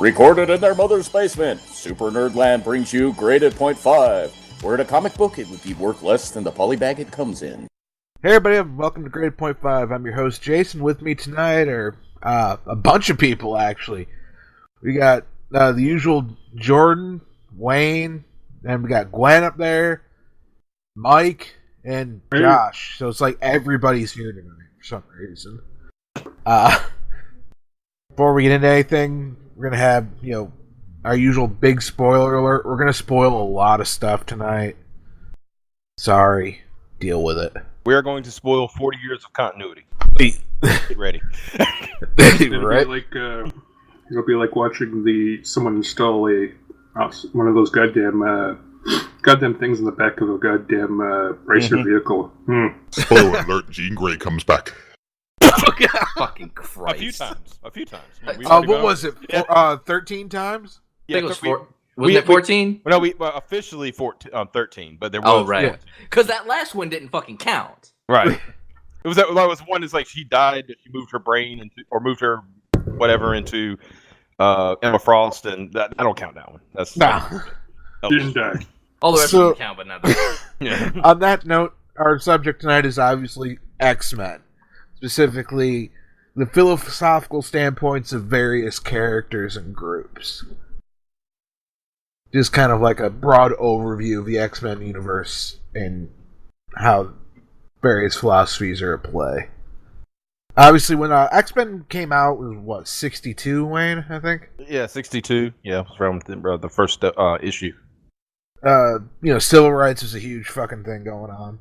Recorded in their mother's basement, Super Nerdland brings you Graded Point 5, where in a comic book it would be worth less than the polybag it comes in. Hey everybody, welcome to Graded Point 5. I'm your host Jason. With me tonight are a bunch of people, actually. We got the usual Jordan, Wayne, and we got Gwen up there, Mike, and Josh. So it's like everybody's here tonight for some reason. Before we get into anything, we're going to have, our usual big spoiler alert. We're going to spoil a lot of stuff tonight. Sorry. Deal with it. We are going to spoil 40 years of continuity. Get ready. Right? It'll be like watching someone install one of those goddamn things in the back of a goddamn racer vehicle. Spoiler alert, Jean Grey comes back. Fucking Christ. A few times. What was it? 13 times? I think it was Wasn't it 14? No, we officially 13, but there was. Oh, right. Because that last one didn't fucking count. Right. It was one is like she died, she moved her brain moved her whatever into Emma Frost, and that I don't count that one. That's didn't die. All the rest of them count, but not that. Yeah. On that note, our subject tonight is obviously X-Men. Specifically, the philosophical standpoints of various characters and groups. Just kind of like a broad overview of the X-Men universe and how various philosophies are at play. Obviously, when X-Men came out, it was 62, Wayne, I think? Yeah, 62. Yeah, it was around the first issue. Civil rights was a huge fucking thing going on.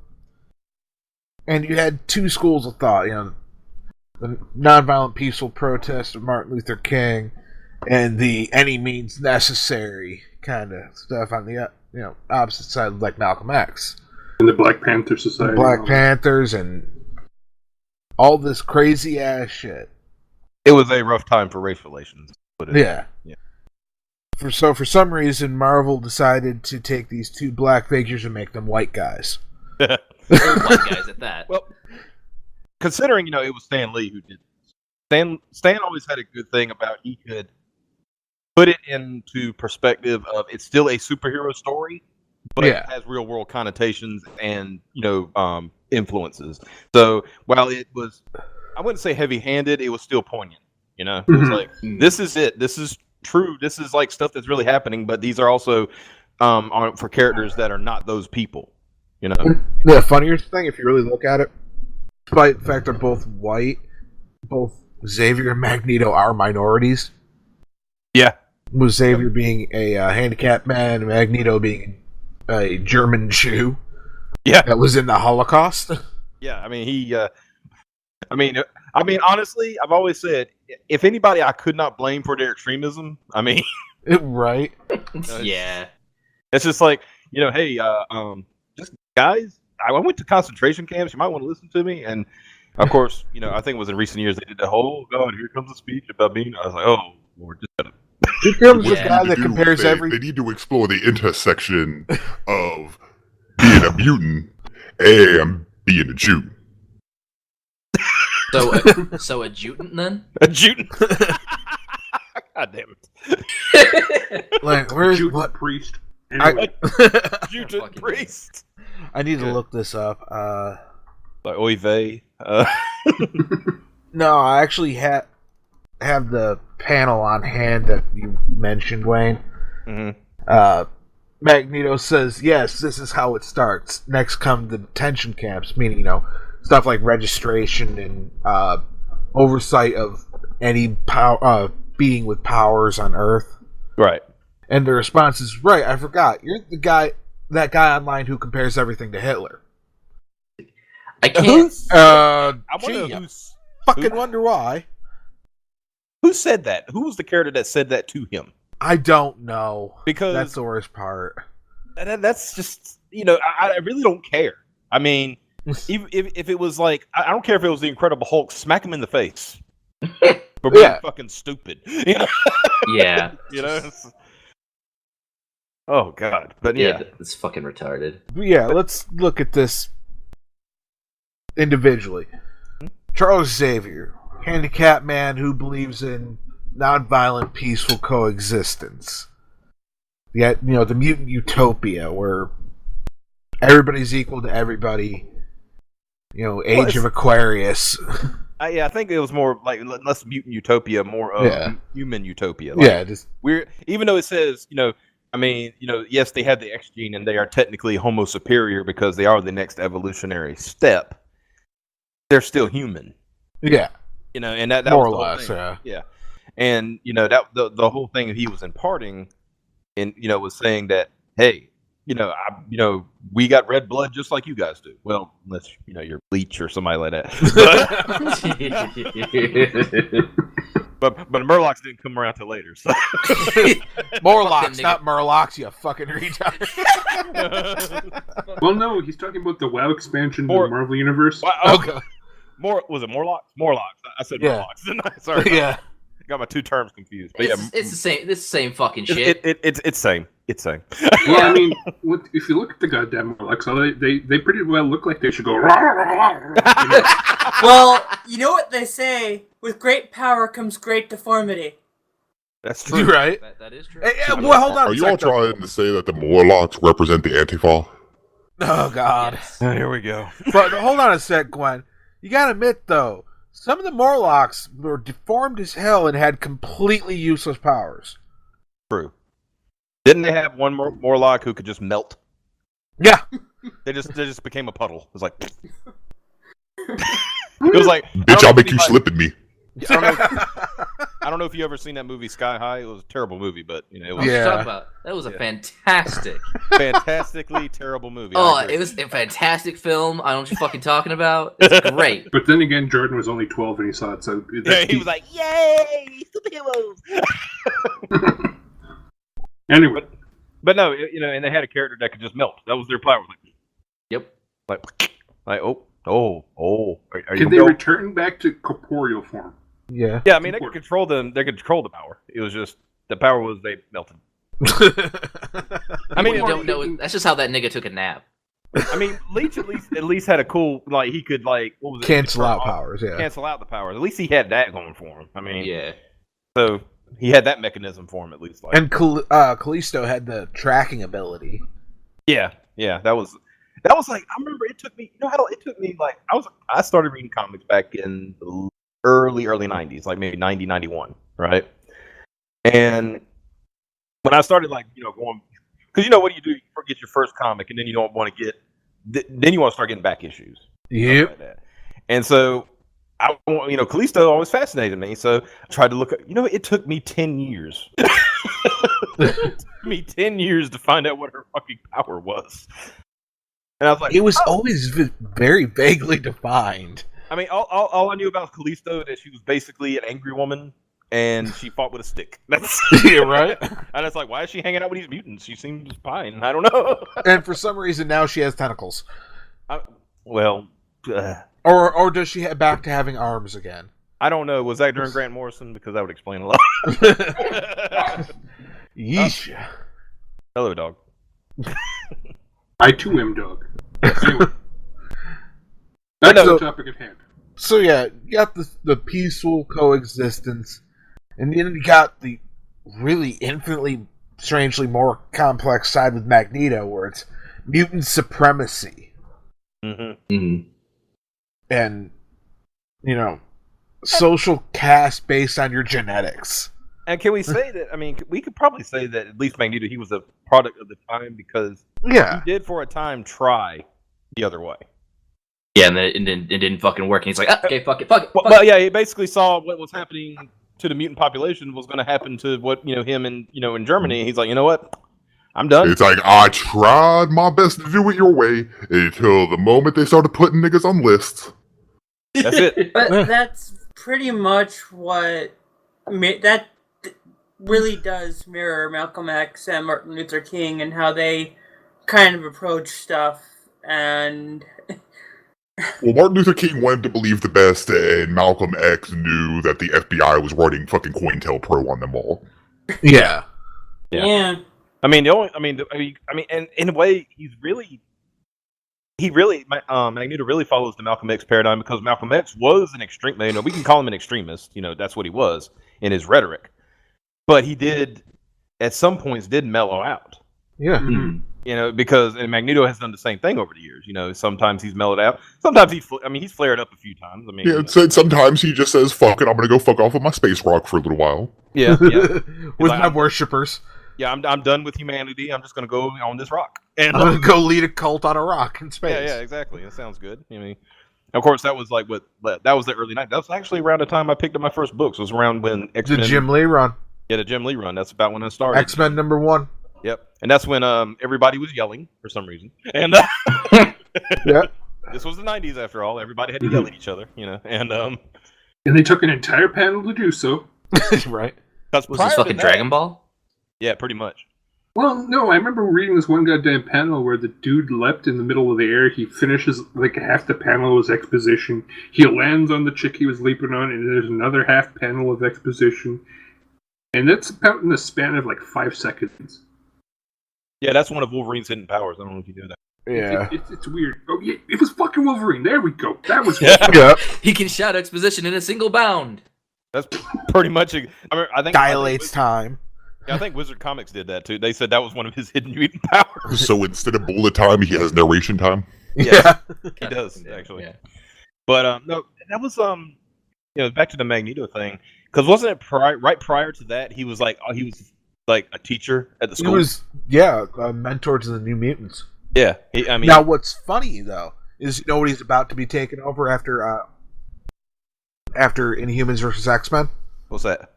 And you had two schools of thought, the nonviolent peaceful protest of Martin Luther King and the any means necessary kind of stuff on the opposite side, like Malcolm X. And the Black Panther Society. Black Panthers and all this crazy ass shit. It was a rough time for race relations. Yeah. For some reason, Marvel decided to take these two black figures and make them white guys. White guys at that. Well, considering it was Stan Lee who did this. Stan always had a good thing about he could put it into perspective of it's still a superhero story, but it has real world connotations and influences. So while it was, I wouldn't say heavy handed, it was still poignant. It was like this is it. This is true. This is like stuff that's really happening. But these are also for characters that are not those people. The funnier thing, if you really look at it, despite the fact they're both white, both Xavier and Magneto are minorities. Yeah. With Xavier being a handicapped man and Magneto being a German Jew. Yeah. That was in the Holocaust. Yeah, honestly, I've always said, if anybody I could not blame for their extremism, Right. Yeah. It's just like, hey, just guys, I went to concentration camps. You might want to listen to me. And of course, I think it was in recent years they did the whole, oh God, here comes a speech about being. I was like, oh Lord, just shut up. Here comes the guy that compares They need to explore the intersection of being a mutant and being a Jew. So a Jutant then? A Jutant. God damn it. Like, where's Jutant priest? Anyway. Jutant priest. I need to look this up. Like oy vey. No, I actually have the panel on hand that you mentioned, Wayne. Mm-hmm. Magneto says, yes, this is how it starts. Next come the detention camps, meaning, stuff like registration and oversight of any being with powers on Earth. Right. And the response is, right, I forgot. You're that guy online who compares everything to Hitler. I can't. Wonder why. Who said that? Who was the character that said that to him? I don't know. Because that's the worst part. That's just, I really don't care. If it was like, I don't care if it was the Incredible Hulk, smack him in the face. For being fucking stupid. Yeah. Oh, God. But yeah. It's fucking retarded. Yeah, let's look at this individually. Charles Xavier, handicapped man who believes in nonviolent, peaceful coexistence. Yet, the mutant utopia where everybody's equal to everybody. Age of Aquarius. I think it was more like less mutant utopia, more human utopia. Even though it says, yes, they have the X gene and they are technically Homo superior because they are the next evolutionary step. They're still human. Yeah. And that more was or less, yeah. And that the whole thing he was imparting, and was saying that, hey, we got red blood just like you guys do. Well, unless you're Bleach or somebody like that. But Murlocs didn't come around till later. So. Morlocks, not Murlocs, you fucking retard. Well, no, he's talking about the WoW expansion to the Marvel Universe. Okay. Was it Morlocks? Morlocks. I said Morlocks, didn't I? Sorry. Yeah. Got my two terms confused. But it's the same. It's the same fucking shit. It's same. It's same. Well, I mean, if you look at the goddamn Morlocks, they pretty well look like they should go. Well, you know what they say: with great power comes great deformity. That's true. You're right. That is true. Hey, well, hold on. Are you all trying to say that the Morlocks represent the Antifa? Oh God. Yes. Here we go. But hold on a sec, Gwen. You gotta admit, though, some of the Morlocks were deformed as hell and had completely useless powers. True. Didn't they have one Morlock who could just melt? Yeah. They just became a puddle. It was like. It was like. Bitch, I'll make you slip at me. I don't know if you ever seen that movie Sky High. It was a terrible movie, but it was That was a fantastically terrible movie. it was a fantastic film. I don't know what you're fucking talking about. It's great. But then again, Jordan was only 12 when he saw it, so he was like, "Yay, superheroes!" Anyway, but no, and they had a character that could just melt. That was their power. Yep. Like Are can they return back to corporeal form? Yeah. Yeah, I mean, they could control them. They could control the power. It was just the power was they melted. I mean, You don't know. That's just how that nigga took a nap. I mean, Leech at least had a cool he could what was it? Cancel out powers. Yeah. Cancel out the powers. At least he had that going for him. I mean, Yeah. So he had that mechanism for him at least. And Callisto had the tracking ability. Yeah. That was like I remember it took me. It took me like I started reading comics back in the early 90s, like maybe 90, 91, right? And when I started going, because what do you do? You get your first comic, and then you don't want to then you want to start getting back issues. Yep. Like that. And so Callisto always fascinated me. So I tried to look. It took me 10 years. It took me 10 years to find out what her fucking power was. And I was like, it was always very vaguely defined. I mean, all I knew about Callisto that she was basically an angry woman, and she fought with a stick. That's yeah, right. And it's like, why is she hanging out with these mutants? She seems fine. I don't know. And for some reason now she has tentacles. Or does she head back to having arms again? I don't know. Was that during Grant Morrison? Because that would explain a lot. Yeesh. Hello, dog. I too am dog. Anyway, back to the topic at hand. So yeah, you got the peaceful coexistence, and then you got the really infinitely, strangely more complex side with Magneto, where it's mutant supremacy. Mm-hmm. Mm-hmm. And, social caste based on your genetics. And can we say that, we could probably say that at least Magneto, he was a product of the time because he did for a time try the other way. Yeah, and then it didn't fucking work, and he's like, okay, fuck it. Well, yeah, he basically saw what was happening to the mutant population was going to happen to what, him and, in Germany. He's like, you know what? I'm done. It's like, I tried my best to do it your way until the moment they started putting niggas on lists. That's it. But that's pretty much what that really does mirror Malcolm X and Martin Luther King and how they kind of approach stuff. And well, Martin Luther King wanted to believe the best, and Malcolm X knew that the FBI was running fucking COINTELPRO on them all. Yeah. Yeah. And in a way, Magneto really follows the Malcolm X paradigm because Malcolm X was an extreme. We can call him an extremist. That's what he was. in his rhetoric. But he did, at some points, did mellow out. Yeah. Mhm. You know, because and Magneto has done the same thing over the years. You know, sometimes he's mellowed out. Sometimes he's flared up a few times. I mean, Yeah, sometimes he just says, fuck it, I'm gonna go fuck off with my space rock for a little while. yeah. With like, my worshippers. Yeah, I'm done with humanity. I'm just gonna go on this rock. And I'm going to go lead a cult on a rock in space. yeah, exactly. It sounds good. I mean, of course, that was like that was the early 90s. That was actually around the time I picked up my first books. It was around when X-Men. The Jim Lee run. Yeah, the Jim Lee run. That's about when I started. X-Men #1. Yep, and that's when everybody was yelling for some reason. And Yeah. this was the 90s after all. Everybody had to yell at each other, you know. And they took an entire panel to do so. Right. Was this fucking Dragon Ball? Yeah, pretty much. Well, no, I remember reading this one goddamn panel where the dude leapt in the middle of the air. He finishes like half the panel was exposition. He lands on the chick he was leaping on, and there's another half panel of exposition. And that's about in the span of like 5 seconds. Yeah, that's one of Wolverine's hidden powers. I don't know if you knew that. Yeah. It's weird. Oh, yeah, it was fucking Wolverine. There we go. That was Yeah. He can shout exposition in a single bound. That's pretty much. I think Dilates time. I think Wizard Comics did that too. They said that was one of his hidden mutant powers. So instead of bullet time, he has narration time. Yeah. He does actually. Yeah. But no, that was back to the Magneto thing, because wasn't it right prior to that he was like a teacher at the He school? was, a mentor to the New Mutants. Yeah, Now, what's funny though is what he's about to be taken over after Inhumans vs. X-Men. what's that?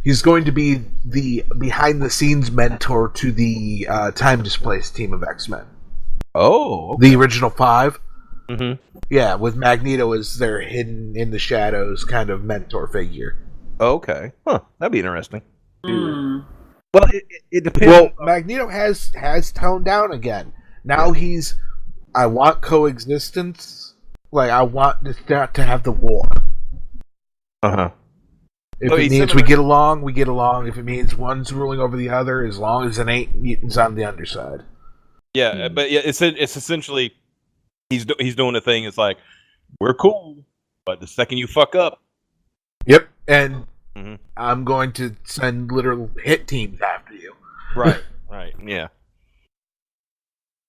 He's going to be the behind-the-scenes mentor to the time-displaced team of X-Men. Oh, okay. The original 5. Mm-hmm. Yeah, with Magneto as their hidden in the shadows kind of mentor figure. Okay, that'd be interesting. Hmm. Well, it depends. Well, Magneto has toned down again. Now I want coexistence. Like, I want this not to have the war. Uh-huh. If So it he's means similar- we get along, we get along. If it means one's ruling over the other, as long as it ain't mutants on the underside. Yeah, but yeah, it's essentially he's doing the thing. It's like, we're cool, but the second you fuck up, Yep, and Mhm. I'm going to send literal hit teams after you. right, yeah.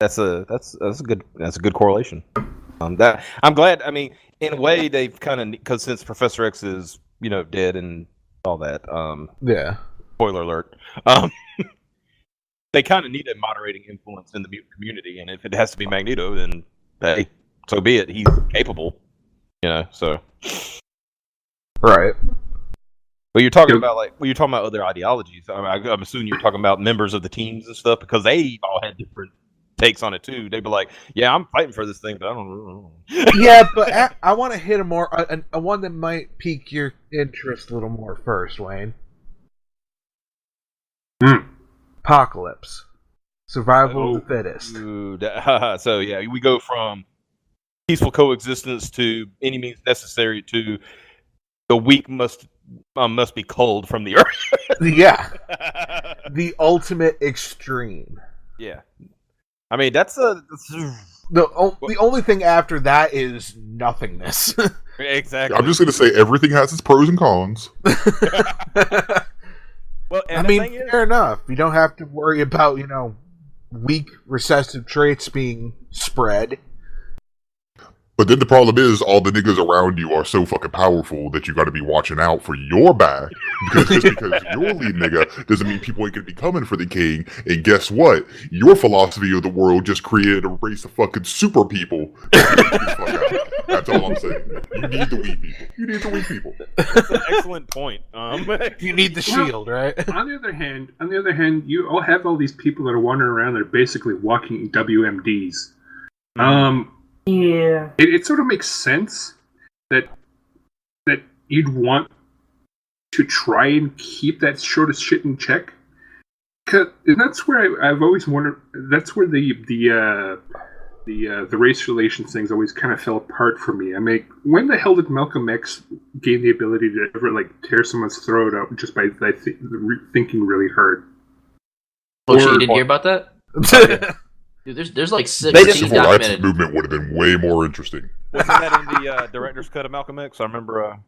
That's a good correlation. That I'm glad. I mean, in a way, they've kind of, because since Professor X is dead and all that. Yeah. Spoiler alert. They kind of need a moderating influence in the mutant community, and if it has to be Magneto, then hey, so be it. He's capable, So, Right. but you're talking about other ideologies. I'm assuming you're talking about members of the teams and stuff, because they all had different takes on it too. They'd be like, "Yeah, I'm fighting for this thing, but I don't know." Yeah, but I want to hit a one that might pique your interest a little more first, Wayne. Apocalypse. Survival of the fittest. Dude, so yeah, we go from peaceful coexistence to any means necessary to the weak must be culled from the earth. Yeah. The ultimate extreme. Yeah. I mean, that's The only thing after that is nothingness. exactly. I'm just going to say everything has its pros and cons. Well, and I the mean, thing is, fair enough. You don't have to worry about, weak recessive traits being spread. But then the problem is, all the niggas around you are so fucking powerful that you got to be watching out for your back. Because just because you're lead nigga doesn't mean people ain't gonna be coming for the king. And guess what? Your philosophy of the world just created a race of fucking super people. That's all I'm saying. You need the weak people. that's an excellent point. You need the shield, right? On the other hand, you all have all these people that are wandering around that are basically walking WMDs. Yeah. It sort of makes sense that you'd want to try and keep that sort of shit in check. And that's where I've always wondered. That's where the race relations things always kind of fell apart for me. I mean, when the hell did Malcolm X gain the ability to ever tear someone's throat out just by thinking really hard? Oh, shit, you didn't hear about that? Dude, there's like They 16 didn't- Civil rights documented. movement would have been way more interesting. Wasn't that in the director's cut of Malcolm X? I remember.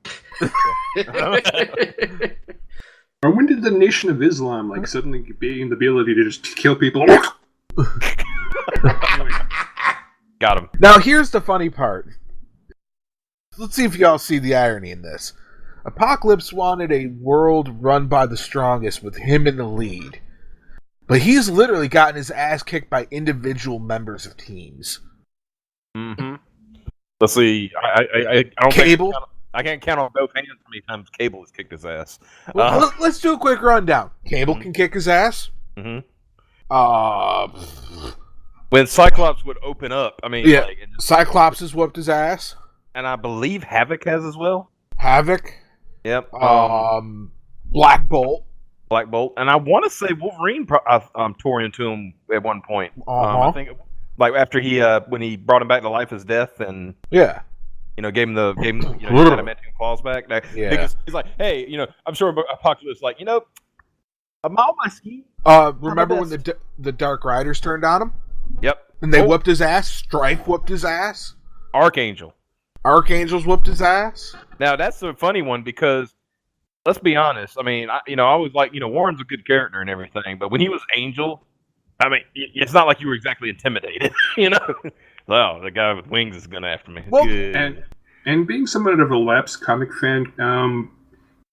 Or when did the Nation of Islam like suddenly gain the ability to just kill people? Got him. Now, here's the funny part. Let's see if y'all see the irony in this. Apocalypse wanted a world run by the strongest with him in the lead. But he's literally gotten his ass kicked by individual members of teams. Mm-hmm. Let's see. I don't Cable? think I can't count on both hands how many times Cable has kicked his ass. Well, let's do a quick rundown. Cable can kick his ass. Mm-hmm. When Cyclops would open up, I mean, yeah, like, and, Cyclops has whooped his ass. and I believe Havoc has as well. Havoc. Yep. Black Bolt. Black Bolt, and I want to say Wolverine tore into him at one point. I think, like after he when he brought him back to life as Death, and yeah, gave him the adamantium claws back. Yeah. Because he's like, hey, I'm sure Apocalypse like, a mile my ski. Remember when the Dark Riders turned on him? Yep. And they whooped his ass. Strife whooped his ass. Archangels whooped his ass. Now that's a funny one because let's be honest. I mean, I always like Warren's a good character and everything, but when he was Angel, I mean, it's not like you were exactly intimidated. Well, the guy with wings is going after me. Well, and being somewhat of a lapsed comic fan,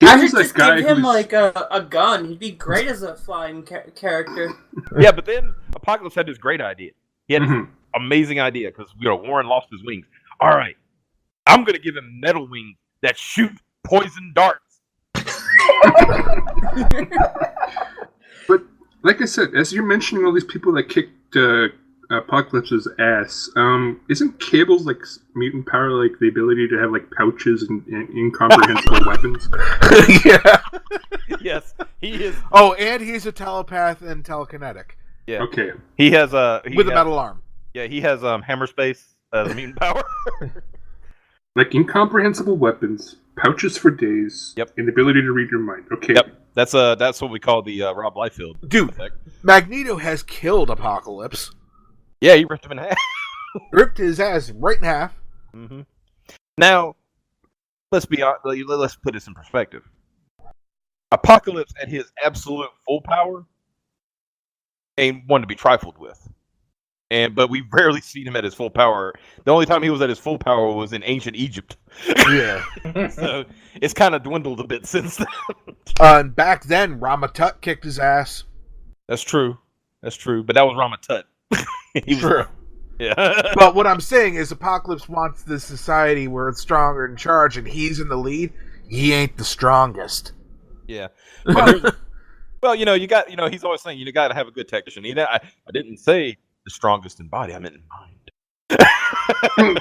I should just give him like a gun. He'd be great as a flying character. Yeah, but then Apocalypse had this great idea. He had this amazing idea because Warren lost his wings. All right, I'm going to give him metal wings that shoot poison darts. But like I said, as you're mentioning all these people that kicked Apocalypse's ass, isn't Cable's like mutant power like the ability to have like pouches and incomprehensible weapons? Yeah. Yes, he is. Oh, and he's a telepath and telekinetic. Yeah. Okay. He has with a metal arm. Yeah, he has hammer space as mutant power. Like incomprehensible weapons, pouches for days, yep, and the ability to read your mind. Okay. Yep. That's what we call the Rob Liefeld. Dude, effect. Magneto has killed Apocalypse. Yeah, he ripped him in half. Ripped his ass right in half. Mm-hmm. Now, let's put this in perspective. Apocalypse at his absolute full power ain't one to be trifled with. But we've rarely seen him at his full power. The only time he was at his full power was in ancient Egypt. Yeah. So it's kind of dwindled a bit since then. And back then, Ramatut kicked his ass. That's true. But that was Ramatut. True. Yeah. But what I'm saying is Apocalypse wants this society where it's stronger in charge and he's in the lead. He ain't the strongest. Yeah. Well, you got, he's always saying you got to have a good technician. I didn't say the strongest in body, I meant in mind.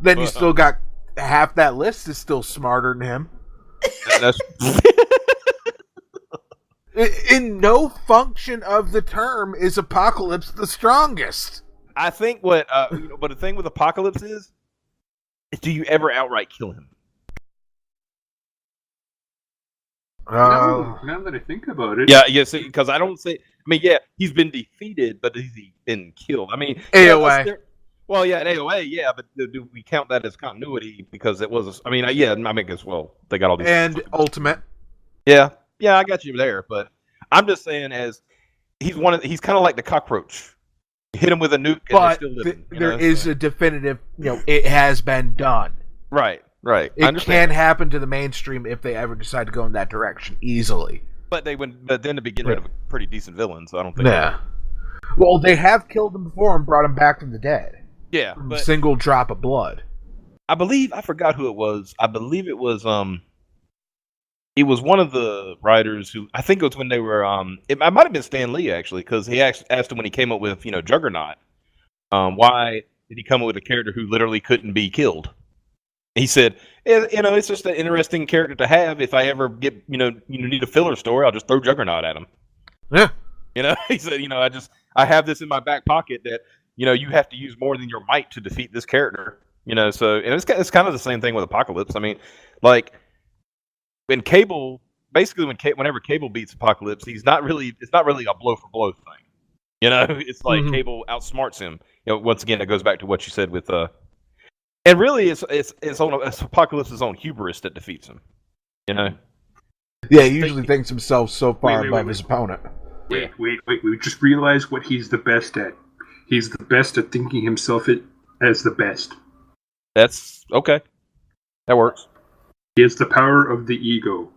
Then you still got half that list is still smarter than him. That's in no function of the term is Apocalypse the strongest. I think but the thing with Apocalypse is do you ever outright kill him? Now that I think about it, Yeah, because I don't say. I mean, yeah, he's been defeated, but has he been killed? I mean, AOA. Yeah, well, yeah, an AOA, yeah, but do we count that as continuity? Because it was. I guess. Well, they got all these. And Ultimate. Yeah, I got you there, but I'm just saying, as he's he's kind of like the cockroach. You hit him with a nuke, and they're still living. There is a definitive. It has been done. Right. It can happen to the mainstream if they ever decide to go in that direction easily. But then to be getting rid of a pretty decent villain, so I don't think. Yeah. Well, they have killed him before and brought him back from the dead. Yeah, From but a single drop of blood. I forgot who it was. I believe it was it was one of the writers who, I think it was when they were it might have been Stan Lee actually, because he asked him when he came up with Juggernaut, why did he come up with a character who literally couldn't be killed? He said, it's just an interesting character to have. If I ever get, need a filler story, I'll just throw Juggernaut at him. Yeah. He said, I have this in my back pocket that, you have to use more than your might to defeat this character. So, and it's kind of the same thing with Apocalypse. I mean, like, when Cable, basically whenever Cable beats Apocalypse, it's not really a blow for blow thing. You know, it's like Cable outsmarts him. You know, once again, it goes back to what you said with and really, it's Apocalypse's own hubris that defeats him. You know. Yeah, he usually thinks himself so far above his opponent. Wait. We just realized what he's the best at. He's the best at thinking himself as the best. That's okay. That works. He has the power of the ego.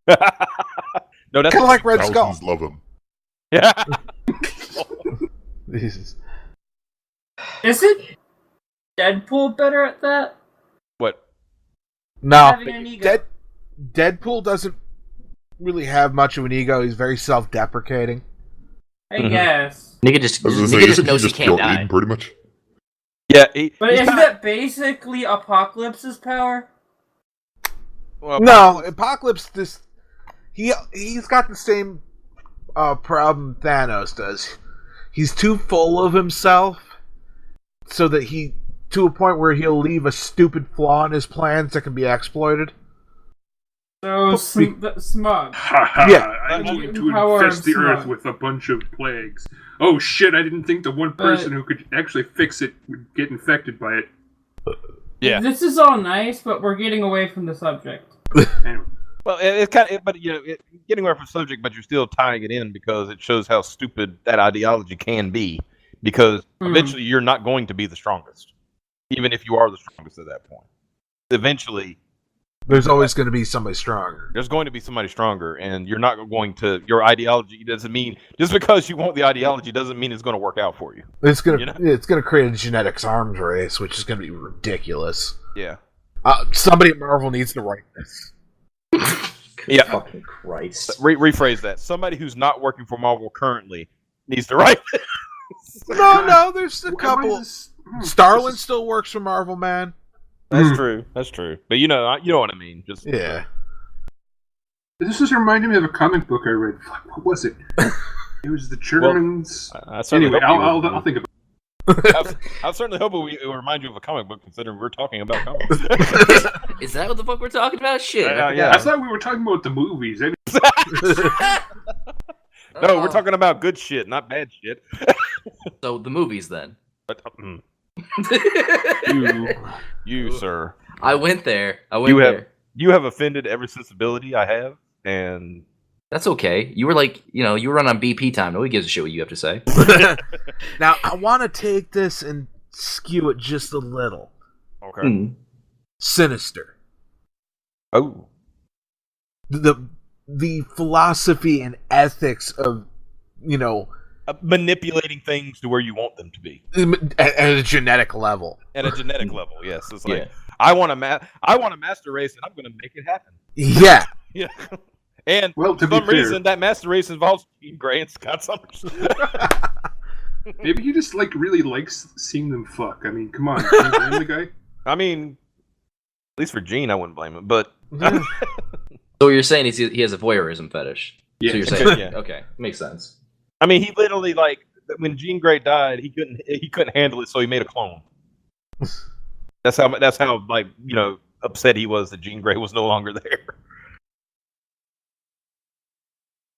No, that's kind of like Red Skull. Thousands love him. Yeah. Jesus. Is it Deadpool better at that? What? No, Having an ego. Deadpool doesn't really have much of an ego. He's very self-deprecating. I guess. Nigga just Isn't knows he just can't pure die. Eden, pretty much? Yeah, But isn't that basically Apocalypse's power? Well, No, Apocalypse he's got the same problem Thanos does. He's too full of himself, so that to a point where he'll leave a stupid flaw in his plans that can be exploited. So smug. Yeah. I'm going Mutant to power infest the of earth smug. with a bunch of plagues. Oh shit! I didn't think the one person who could actually fix it would get infected by it. Yeah. This is all nice, but we're getting away from the subject. Anyway. Well, it's kind of, but you know, getting away from the subject, but you're still tying it in because it shows how stupid that ideology can be. Because eventually, you're not going to be the strongest, even if you are the strongest at that point. Eventually, There's always going to be somebody stronger. there's going to be somebody stronger, and you're not going to. Your ideology doesn't mean just because you want the ideology doesn't mean it's going to work out for you. It's gonna create a genetics arms race, which is going to be ridiculous. Yeah. Somebody at Marvel needs to write this. Yeah. Fucking Christ. Rephrase that. Somebody who's not working for Marvel currently needs to write this. No, there's a Why couple. is Starlin still works for Marvel, man. That's true. That's true. But you know what I mean. Just Yeah. This is reminding me of a comic book I read. Fuck, what was it? It was the Germans. I certainly Anyway, hope I'll think about it. I certainly hope it will remind you of a comic book, considering we're talking about comics. Is that what the fuck we're talking about? Shit. Yeah. I thought we were talking about the movies. No, we're talking about good shit, not bad shit. So the movies then. But, you, sir. I went there. You have offended every sensibility I have, and That's okay. You were like, you were on BP time. Nobody gives a shit what you have to say. Now, I want to take this and skew it just a little. okay. Sinister. Oh, The philosophy and ethics of, manipulating things to where you want them to be at a genetic level. at a genetic level. Yes, it's like Yeah. I want a master race, and I'm going to make it happen. Yeah. Yeah. And Well, to for be some fair- reason, that master race involves Jean Grey and Scott Summers. Maybe he just really likes seeing them fuck. I mean, come on, can you blame the guy? I mean, at least for Jean, I wouldn't blame him. But So what you're saying is he has a voyeurism fetish. Yeah. So you're saying, Yeah. okay, makes sense. I mean, he literally when Jean Grey died, he couldn't handle it, so he made a clone. That's how upset he was that Jean Grey was no longer there.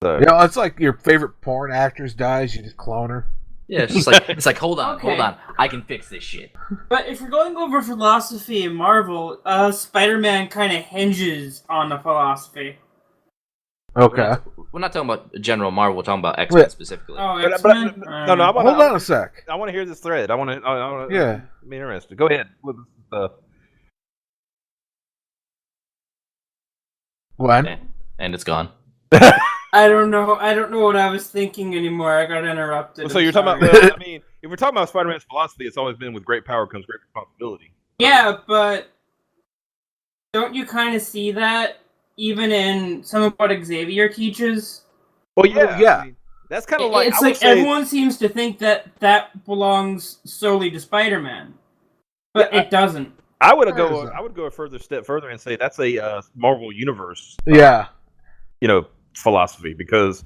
So, It's like your favorite porn actress dies, you just clone her. Yeah, it's like hold on, I can fix this shit. But if we're going over philosophy in Marvel, Spider-Man kind of hinges on the philosophy. Okay. We're not talking about general Marvel. We're talking about X-Men specifically. Oh, But- X-Men? no, I Hold on a sec. want to hear this thread. I want to. Yeah. I'm interested. Go ahead. When? And it's gone. I don't know what I was thinking anymore. I got interrupted. So I'm you're talking sorry. about? Well, I mean, if we're talking about Spider-Man's philosophy, it's always been with great power comes great responsibility. Yeah, but don't you kind of see that even in some of what Xavier teaches? Well, yeah, yeah. I mean, that's kind of like It's I would like say- everyone seems to think that belongs solely to Spider-Man, but it doesn't. I would Where go. is it? I would go a step further and say that's a Marvel Universe, Yeah. philosophy, because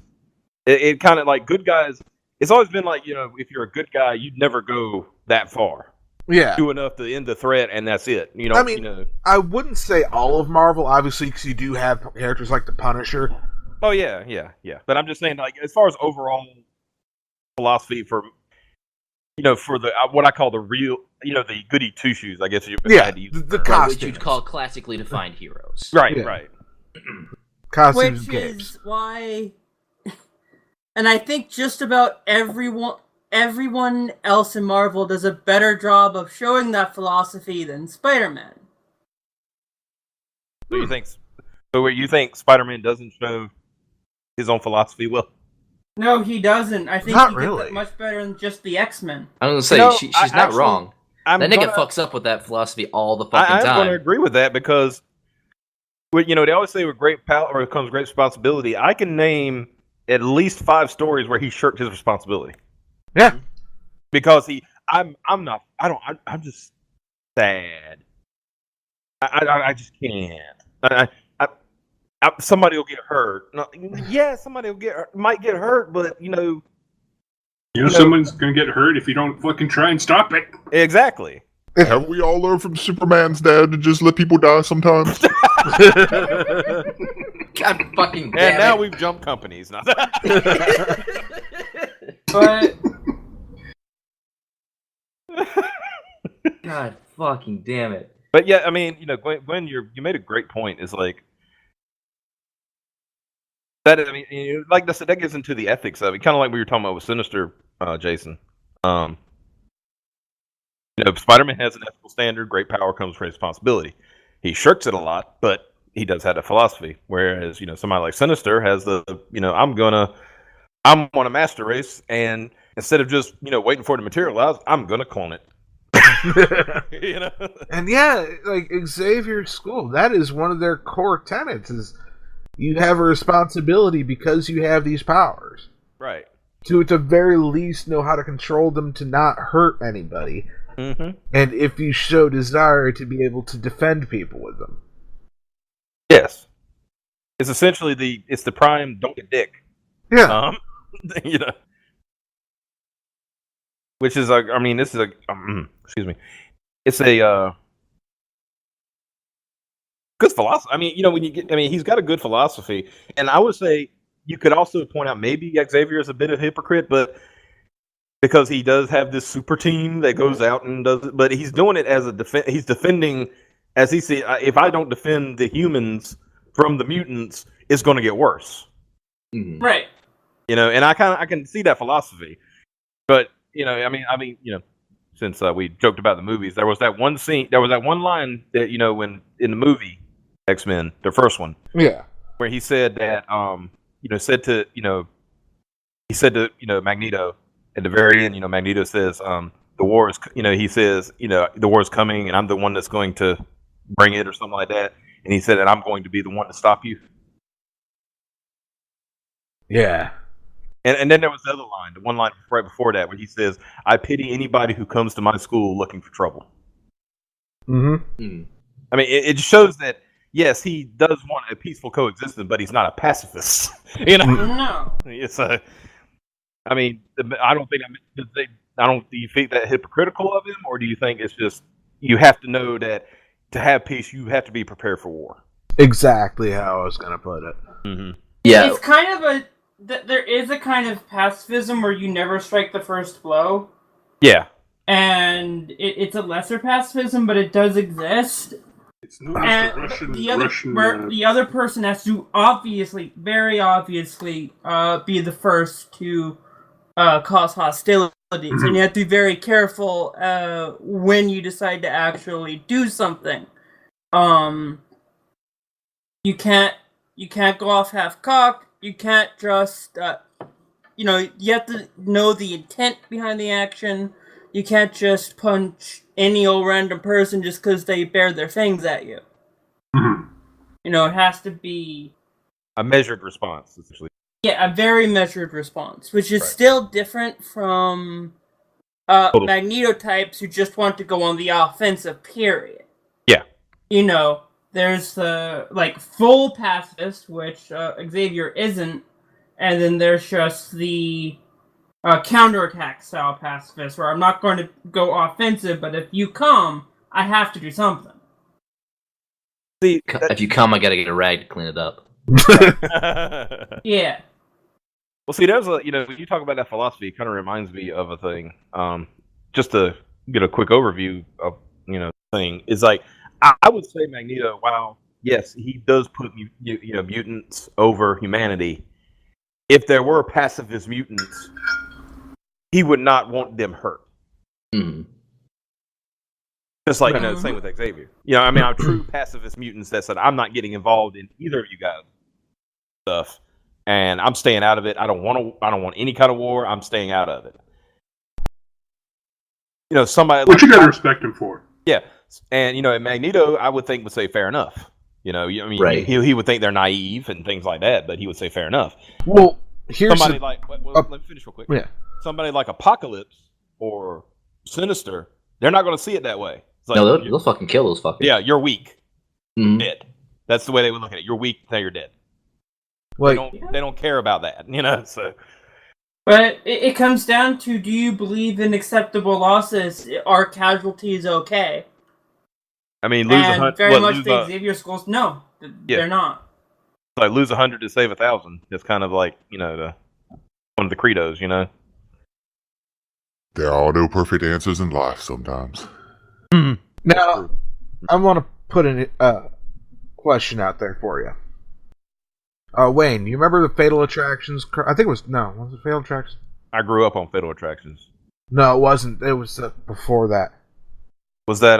it kind of like good guys. It's always been like if you're a good guy, you'd never go that far. Yeah. Do enough to end the threat, and that's it. I mean, I wouldn't say all of Marvel, obviously, because you do have characters like the Punisher. Oh yeah. But I'm just saying, like as far as overall philosophy for for the what I call the real, the goody two shoes. I guess you had to use the term. costumes. Which you'd call classically defined heroes. Right, Yeah. right. Costumes Which and capes. is why, and I think just about everyone else in Marvel does a better job of showing that philosophy than Spider-Man. So you think Spider-Man doesn't show his own philosophy well? No, he doesn't. I think Not he really. gets it much better than just the X-Men. I was gonna say she's not actually, wrong. That nigga fucks up with that philosophy all the fucking I'm going to time. agree with that because, they always say with great power comes great responsibility. I can name at least 5 stories where he shirked his responsibility. Yeah. Because I'm just sad. I just can't. Somebody will get hurt. No, yeah, somebody might get hurt, but someone's gonna get hurt if you don't fucking try and stop it. exactly. Have we all learned from Superman's dad to just let people die sometimes? God fucking damn And now it. we've jumped companies. Now. But God fucking damn it. But yeah, I mean, Gwen, you made a great point. Is like that. I mean, like I said, that gets into the ethics of it, kind of like we were talking about with Sinister, Jason. Spider-Man has an ethical standard. Great power comes with responsibility. He shirks it a lot, but he does have a philosophy. Whereas, somebody like Sinister has I'm on a master race, and instead of just, waiting for it to materialize, I'm gonna clone it. And yeah, like Xavier's school, that is one of their core tenets is you have a responsibility because you have these powers. Right. To at the very least know how to control them to not hurt anybody. Mm-hmm. And if you show desire to be able to defend people with them. Yes. It's essentially the prime don't get dick. Yeah. Which is this is excuse me. It's a good philosophy. He's got a good philosophy, and I would say you could also point out maybe Xavier is a bit of a hypocrite, but because he does have this super team that goes out and does it, but he's doing it as he's defending, as he said, if I don't defend the humans from the mutants, it's going to get worse. Mm-hmm. right. And I can see that philosophy, but since we joked about the movies, there was that one scene, there was that one line that when in the movie X-Men, the first one, Yeah. where he said that he said to Magneto at the very end, Magneto says the war is he says the war is coming and I'm the one that's going to bring it or something like that, and he said, and I'm going to be the one to stop you. Yeah. And then there was the other line, the one line right before that, where he says, I pity anybody who comes to my school looking for trouble. Mm-hmm. Mm. It shows that, yes, he does want a peaceful coexistence, but he's not a pacifist. No. It's I don't think do you think that hypocritical of him, or do you think it's just, you have to know that to have peace, you have to be prepared for war? Exactly how I was going to put it. Mm-hmm. Yeah. It's kind of there is a kind of pacifism where you never strike the first blow. Yeah. And it's a lesser pacifism, but it does exist. It's not And Russian. the other person has to very obviously, be the first to cause hostilities, and you have to be very careful when you decide to actually do something. You can't go off half-cocked. You can't just you have to know the intent behind the action. You can't just punch any old random person just because they bare their fangs at you. Mhm. It has to be A measured response, essentially. a very measured response, which is Right. still different from Magneto types who just want to go on the offensive, period. Yeah. There's the full pacifist, which Xavier isn't, and then there's just the counterattack style pacifist, where I'm not going to go offensive, but if you come, I have to do something. See, If you come, I gotta get a rag to clean it up. Yeah. Well, see, there's a when you talk about that philosophy, it kind of reminds me of a thing. Just to get a quick overview of thing is like I would say Magneto. While yes, he does put mutants over humanity. If there were pacifist mutants, he would not want them hurt. Hmm. Just like same with Xavier. I'm true pacifist mutants that said I'm not getting involved in either of you guys stuff, and I'm staying out of it. I don't want any kind of war. I'm staying out of it. Somebody. What you gotta respect him for. Yeah, and Magneto, I would think would say fair enough. Right. He would think they're naive and things like that, but he would say fair enough. Well, here's somebody let me finish real quick. Yeah. Somebody like Apocalypse or Sinister, they're not going to see it that way. It's like, No, they'll fucking kill those fuckers. yeah, you're weak, Mhm. dead. That's the way they would look at it. You're weak, now you're dead. like They don't care about that, So But it comes down to, do you believe in acceptable losses? Are casualties okay? lose And very much the lose Xavier schools, no, Yeah. they're not. like lose 100 to save 1,000. It's kind of like one of the credos, There are no perfect answers in life sometimes. now, I want to put a question out there for you. Wayne, you remember the Fatal Attractions? I think it was it Fatal Attractions? I grew up on Fatal Attractions. No, it wasn't. It was before that. Was that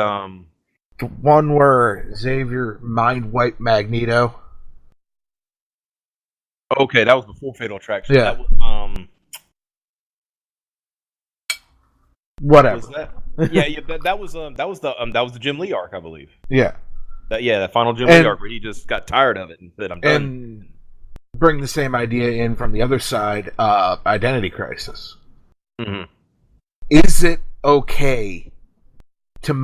The one where Xavier mind wiped Magneto. okay? That was before Fatal Attractions. Yeah. That was, Whatever. was that? Yeah. That was the Jim Lee arc, I believe. Yeah. That final Jim Lee arc where he just got tired of it and said, "I'm done." And bring the same idea in from the other side, Identity Crisis. Mm-hmm. Is it okay to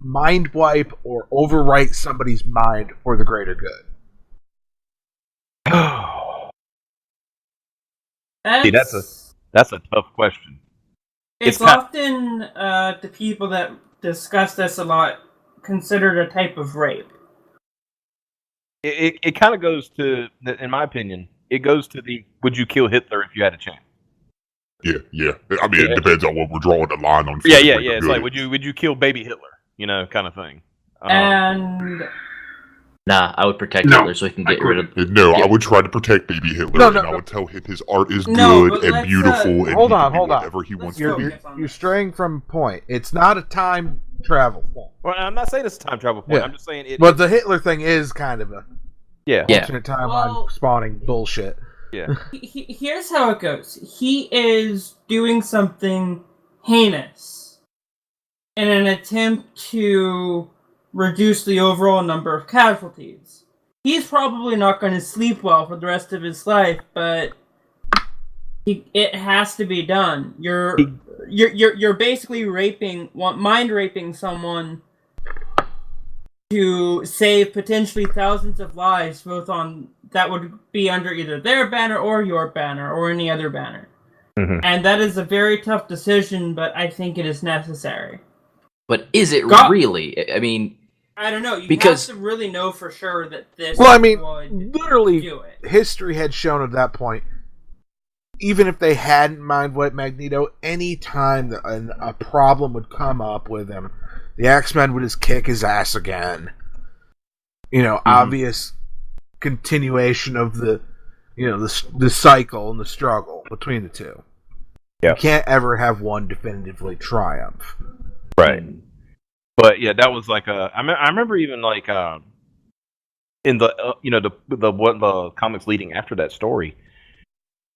mind wipe or overwrite somebody's mind for the greater good? See, that's a tough question. It's often the people that discuss this a lot considered a type of rape. It kind of goes to, in my opinion, it goes to the would you kill Hitler if you had a chance? Yeah. I mean, it depends on what we're drawing the line on. Yeah. It's like would you kill baby Hitler? Kind of thing. And Nah, I would protect No, Hitler so he can get rid of. No, Yeah. I would try to protect baby Hitler, No, and I no. would tell him his art is No, good but and let's, beautiful, and hold he on, can do hold on. whatever he wants to Let's do. go. You're straying from point. It's not a time travel point. Well, I'm not saying it's a time travel point. Yeah. I'm just saying it. But the Hitler thing is kind of a Yeah. alternate timeline Well- spawning bullshit. Yeah. Here's how it goes. He is doing something heinous in an attempt to reduce the overall number of casualties. He's probably not going to sleep well for the rest of his life, but it has to be done. You're basically mind raping someone to save potentially thousands of lives, both on that would be under either their banner or your banner or any other banner. Mm-hmm. And that is a very tough decision, but I think it is necessary. But is it really? I mean, I don't know. You Because- have to really know for sure that this Well, I mean, would literally, do it. history had shown at that point, even if they hadn't mind wiped Magneto, any time that a problem would come up with him, the X-Men would just kick his ass again. Obvious continuation of the cycle and the struggle between the two. Yeah. You can't ever have one definitively triumph. Right. But yeah, that was like I remember even like in the the comics leading after that story.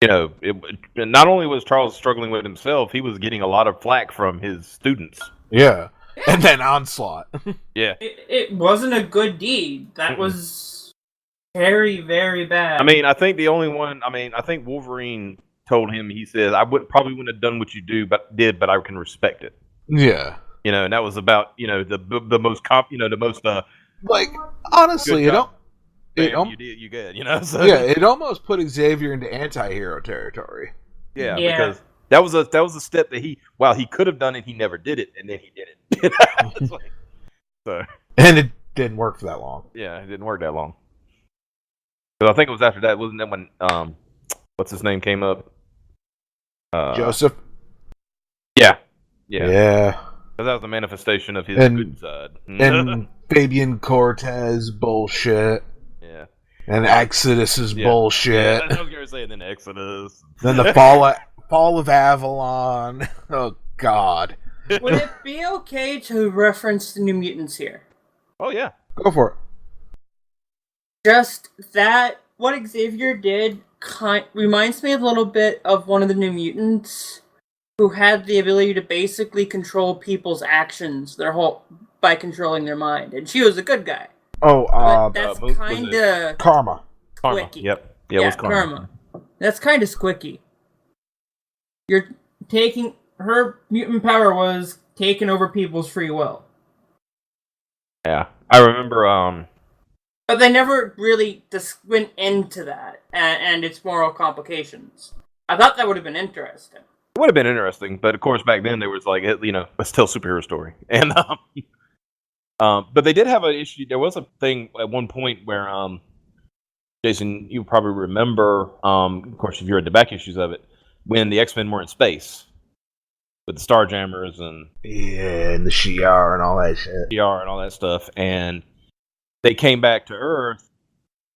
Not only was Charles struggling with himself, he was getting a lot of flack from his students. Yeah. And then Onslaught. Yeah. It wasn't a good deed. That was very, very bad. I mean, I think the only one. I think Wolverine told him. He said, "I probably wouldn't have done what you but I can respect it." Yeah. And that was about the most the most Like, honestly, Good job. it you did you good So, yeah, it almost put Xavier into anti-hero territory. yeah, Yeah. because that was a step that he could have done it, he never did it, and then he did it. It's like, so And it didn't work for that long. yeah, it didn't work that long. Because I think it was after that, wasn't that when what's his name came up? Joseph. Yeah. Yeah. 'Cause that was the manifestation of his And- good side. And Fabian Cortez bullshit. yeah. And Exodus is Yeah. bullshit. Yeah, that's what I was gonna say. And then Exodus. Then the fall of Avalon. Oh God. Would it be okay to reference the New Mutants here? Oh yeah. Go for it. Just that, what Xavier did reminds me a little bit of one of the New Mutants who had the ability to basically control people's actions by controlling their mind. And she was a good guy. Oh, But that's was it kind of Karma. Karma. squicky. Yep. Yeah, it was Karma. That's kind of squicky. You're taking... Her mutant power was taking over people's free will. Yeah. I remember, But they never really went into that and its moral complications. I thought that would have been interesting. it would have been interesting, but of course back then there was like, let's tell superhero story. And, but they did have an issue. There was a thing at one point where, Jason, you probably remember, of course, if you read the back issues of it, when the X-Men were in space with the Starjammers and And the Shi'ar and all that shit. PR and all that stuff, and they came back to Earth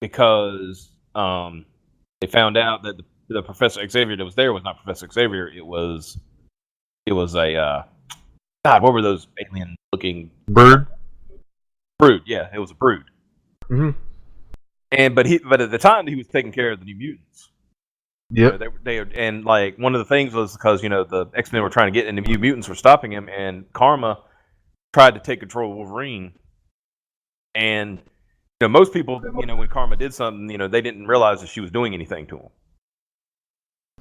because they found out that the Professor Xavier that was there was not Professor Xavier. It was a God. What were those alien-looking Bird. brood? Yeah, it was a brood. Mm-hmm. But at the time he was taking care of the New Mutants. Yep. They and like one of the things was because the X-Men were trying to get in, the New Mutants were stopping him, and Karma tried to take control of Wolverine. And most people, when Karma did something, they didn't realize that she was doing anything to him.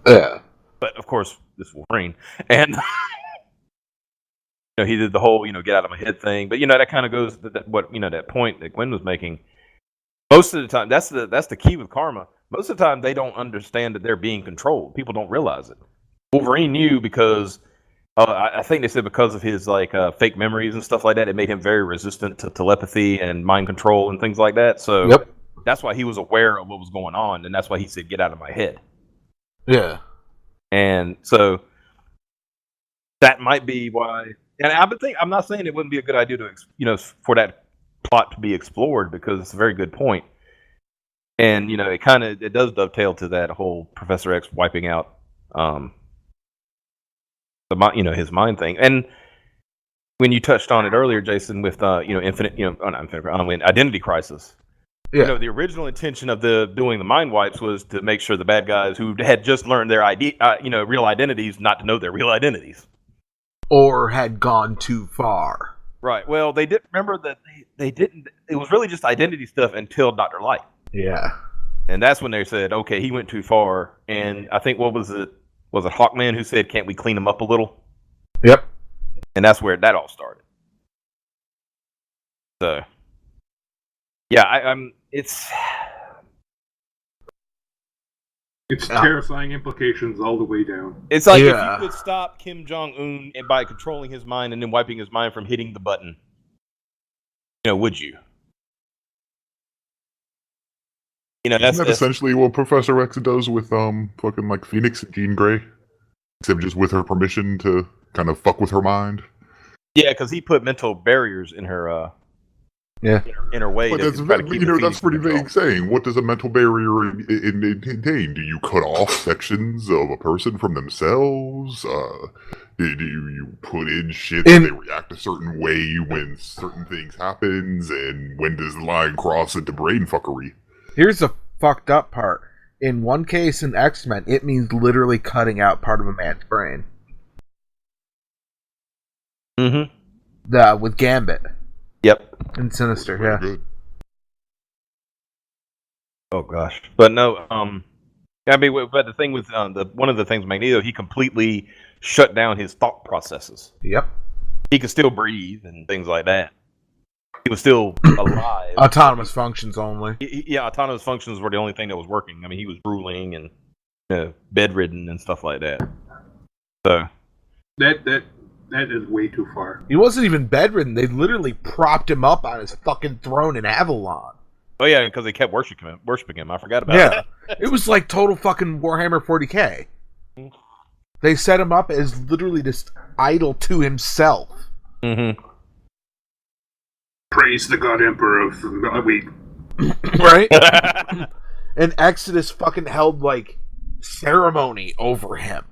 Yeah. But of course, this is Wolverine, and he did the whole get out of my head thing. But that kind of goes to that point that Gwen was making. Most of the time, that's the key with Karma. Most of the time, they don't understand that they're being controlled. People don't realize it. Wolverine knew because I think they said because of his fake memories and stuff like that, it made him very resistant to telepathy and mind control and things like that. So that's why he was aware of what was going on, and that's why he said, "Get out of my head." Yeah. And so that might be why. And I'm not saying it wouldn't be a good idea to for that plot to be explored, because it's a very good point. And it does dovetail to that whole Professor X wiping out his mind thing. And when you touched on it earlier, Jason, with Identity Crisis. Yeah. The original intention of doing the mind wipes was to make sure the bad guys who had just learned their real identities not to know their real identities, Or had gone too far. right? Well, they didn't remember that they didn't. It was really just identity stuff until Dr. Light. Yeah. And that's when they said, okay, he went too far. And I think, what was it? Was it Hawkman who said, can't we clean him up a little? Yep. And that's where that all started. So, yeah, it's terrifying implications all the way down. It's like if Yeah. you could stop Kim Jong-un by controlling his mind and then wiping his mind from hitting the button, would you? Isn't that essentially what Professor X does with fucking like Phoenix and Jean Grey? Except just with her permission to kind of fuck with her mind. Yeah, because he put mental barriers in her in her way. But that's that's pretty vague saying. What does a mental barrier contain? Do you cut off sections of a person from themselves? Do you put in shit that they react a certain way when certain things happens? And when does the line cross into brain fuckery? Here's the fucked up part. In one case in X-Men, it means literally cutting out part of a man's brain. Mm-hmm. With Gambit. Yep. And Sinister, yeah. Good. Oh gosh, but no. But the thing with one of the things Magneto, he completely shut down his thought processes. Yep. He could still breathe and things like that. He was still alive. Autonomous functions only. Autonomous functions were the only thing that was working. I mean, he was drooling and bedridden and stuff like that. So That is way too far. He wasn't even bedridden. They literally propped him up on his fucking throne in Avalon. Oh yeah, because they kept worshiping him. I forgot about that. It was like total fucking Warhammer 40k. They set him up as literally just idol to himself. Mm-hmm. Praise the God Emperor of Right? And Exodus fucking held, like, ceremony over him.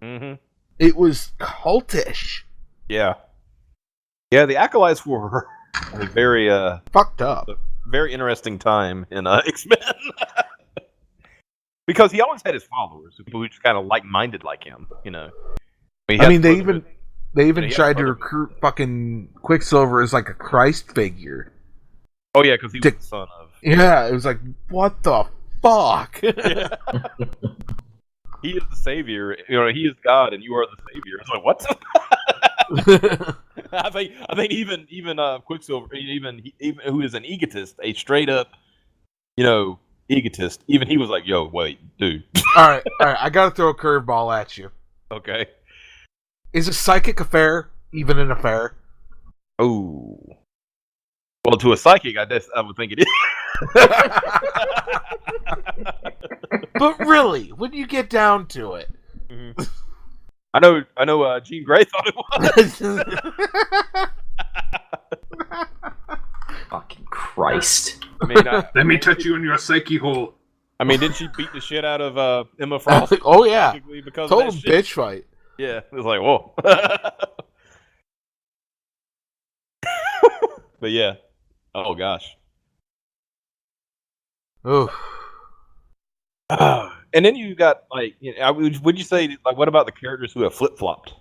Mm-hmm. It was cultish. Yeah. Yeah, the Acolytes were a very, Fucked up. very interesting time in X-Men. Because he always had his followers, people who just kind of like-minded like him, you know. I mean, they even he tried to had recruit fucking Quicksilver as like a Christ figure. Oh yeah, because he was the son of. Yeah, it was like, what the fuck? Yeah. He is the savior. You know, he is God, and you are the savior. It's like what? I think even Quicksilver, even who is an egotist, a straight up, you know, egotist. Even he was like, "Yo, wait, dude." All right. I gotta throw a curveball at you. Okay. Is a psychic affair even an affair? Oh. Well, to a psychic, I would think it is. But really, when you get down to it, Mm-hmm. I know. Jean Grey thought it was. Fucking Christ. I mean, let me touch you in your psyche hole. I mean, didn't she beat the shit out of Emma Frost? Oh yeah, Because total of that shit? bitch fight. Yeah, it was like whoa. But yeah. Oh gosh. Ooh. And then you got like, you know, would you say like, what about the characters who have flip flopped?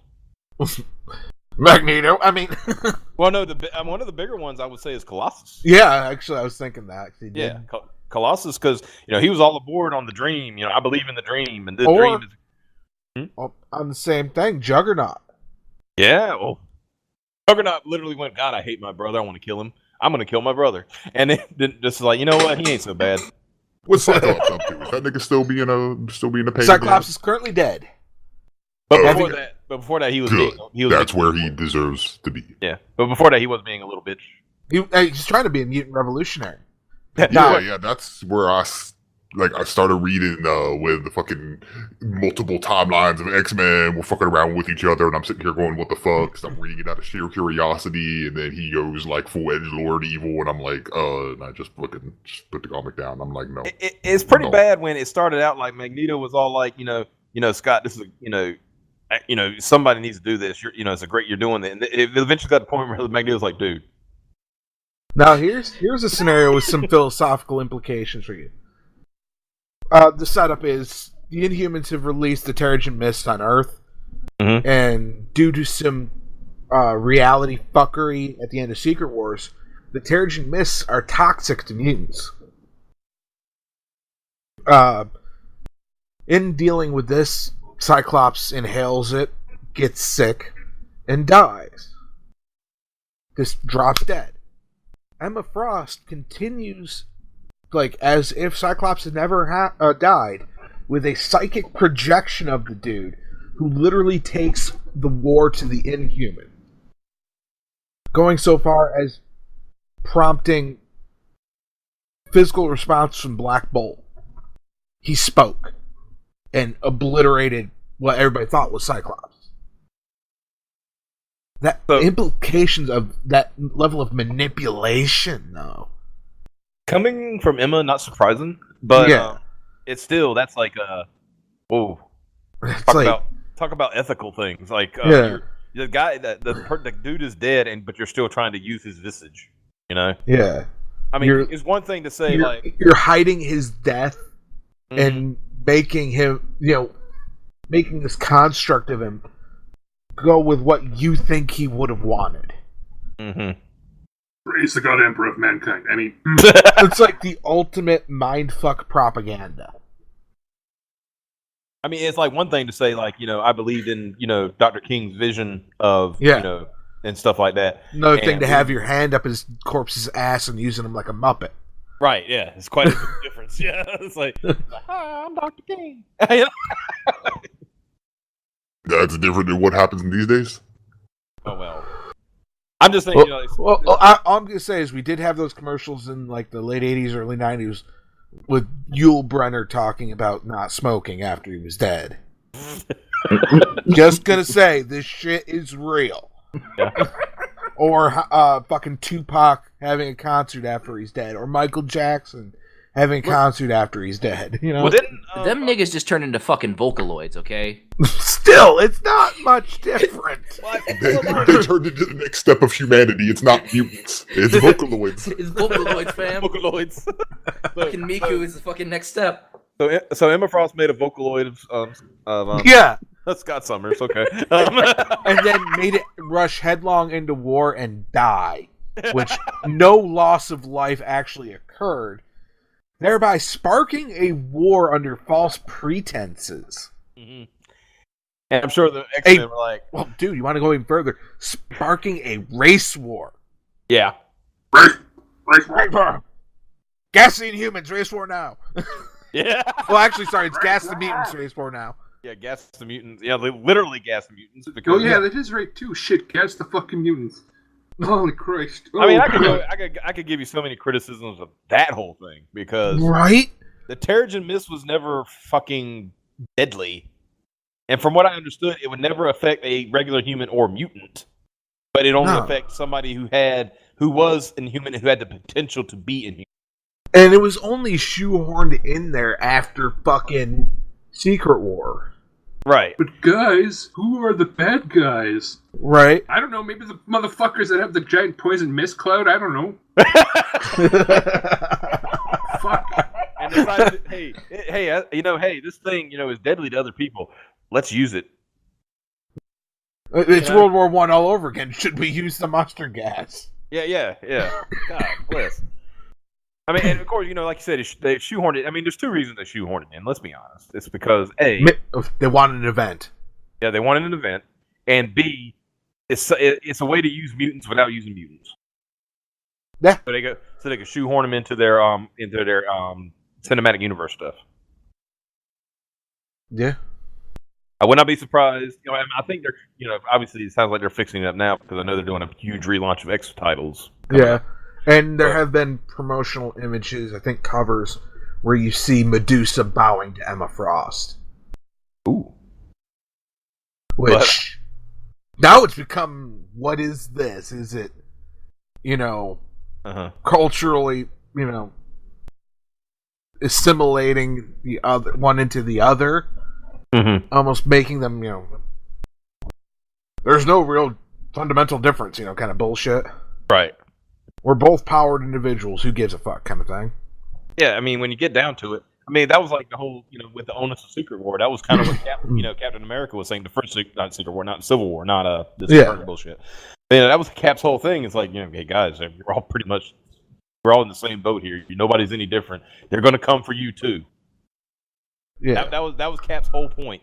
Magneto. I mean, Well, no, one of the bigger ones I would say is Colossus. yeah. Actually, I was thinking that. He did. Yeah, Colossus, because you know he was all aboard on the dream. You know, I believe in the dream, and the Or- dream is. On the same thing, Juggernaut. Yeah, well, Juggernaut literally went, God, I hate my brother. I want to kill him. I'm going to kill my brother. And then just like, you know what? He ain't so bad. What's Cyclops up to? Is that nigga still being a pain? Cyclops is currently dead. But Oh, before that, he was Good. being, That's where he deserves to be. Yeah, but before that, he was being a little bitch. He's trying to be a mutant revolutionary. Yeah, that's where I started reading when the fucking multiple timelines of X-Men were fucking around with each other, and I'm sitting here going, what the fuck? 'Cause I'm reading it out of sheer curiosity, and then he goes like full edgelord evil, and I'm like, and I just put the comic down. I'm like, no. It's pretty No. bad when it started out like Magneto was all like, you know, Scott, this is, somebody needs to do this. It's you're doing it. And it eventually got to the point where Magneto was like, dude. Now here's a scenario with some philosophical implications for you. The setup is the Inhumans have released the Terrigen Mist on Earth, Mhm. and due to some reality fuckery at the end of Secret Wars, the Terrigen Mists are toxic to mutants. In dealing with this, Cyclops inhales it, gets sick, and dies. Just drops dead. Emma Frost continues like as if Cyclops had never died, with a psychic projection of the dude who literally takes the war to the Inhuman, going so far as prompting physical response from Black Bolt. He spoke and obliterated what everybody thought was Cyclops. The implications of that level of manipulation, though. Coming from Emma, not surprising, but Yeah. it's still, that's like whoa. It's Talk about ethical things. Like Yeah. the guy the dude is dead, but you're still trying to use his visage. You know. yeah. I mean, You're- it's one thing to say like You're hiding his death mhm. and making him, making this construct of him go with what you think he would have wanted. Mhm. Praise the God Emperor of mankind. I mean, It's like the ultimate mindfuck propaganda. I mean, it's like one thing to say, like, I believed in, Dr. King's vision of, Yeah. and stuff like that. Another thing And to have your hand up his corpse's ass and using him like a muppet. Right, yeah. It's quite a big difference. Yeah. It's like, hi, I'm Dr. King. That's different than what happens in these days. Oh, well. I'm just thinking, All I'm gonna say is we did have those commercials in like the late '80s, early '90s with Yul Brynner talking about not smoking after he was dead. Just gonna say, this shit is real. Yeah. Or fucking Tupac having a concert after he's dead, or Michael Jackson having a concert after he's dead. You know, Well, then, Them niggas just turned into fucking Vocaloids, okay? still, it's not much different. They turned into the next step of humanity. It's not mutants. It's Vocaloids. It's Vocaloids, fam. Vocaloids. Fucking Miku is the fucking next step. So Emma Frost made a Vocaloid of Yeah, Scott Summers. Okay. and then made it rush headlong into war and die, which no loss of life actually occurred, thereby sparking a war under false pretenses. Mhm. And I'm sure the X-Men were like, Well, dude, you want to go even further? Sparking a race war. yeah. Gassing humans, race war now. Yeah. Well, actually, sorry, it's gas the mutants, race war now. Yeah, gas the mutants. Yeah, they literally gas the mutants. Oh Because, yeah, that is right too. Shit, gas the fucking mutants. Holy Christ! I mean, Oh, I could give you so many criticisms of that whole thing because Right? the Terrigen Mist was never fucking deadly, and from what I understood, it would never affect a regular human or mutant, but it only No. affects somebody who was inhuman and who had the potential to be inhuman. And it was only shoehorned in there after fucking Secret War. Right. But guys, who are the bad guys? Right? I don't know. Maybe the motherfuckers that have the giant poison mist cloud. I don't know. Fuck. And decided, hey, this thing, is deadly to other people. Let's use it. It's World War I all over again. Should we use the mustard gas? Yeah. God bless. I mean, and of course, like you said, they shoehorned it. I mean, there's two reasons they shoehorned it in. Let's be honest. It's because A, They wanted an event. yeah, they wanted an event, and B, it's a way to use mutants without using mutants. Yeah. So they could shoehorn them into their cinematic universe stuff. Yeah. I would not be surprised. I think they're, obviously it sounds like they're fixing it up now because I know they're doing a huge relaunch of X titles. Yeah. And there have been promotional images, I think covers, where you see Medusa bowing to Emma Frost. Ooh. Which, now it's become, what is this? Is it, culturally, assimilating the other one into the other? Mm-hmm. Almost making them, there's no real fundamental difference, kind of bullshit. Right. We're both powered individuals. Who gives a fuck, kind of thing. Yeah, I mean, when you get down to it, that was like the whole, with the onus of Secret War. That was kind of what Captain America was saying. The first, not Secret War, not Civil War, not this current bullshit. That was Cap's whole thing. It's like, hey guys, we're all in the same boat here. Nobody's any different. They're going to come for you too. Yeah, that was Cap's whole point.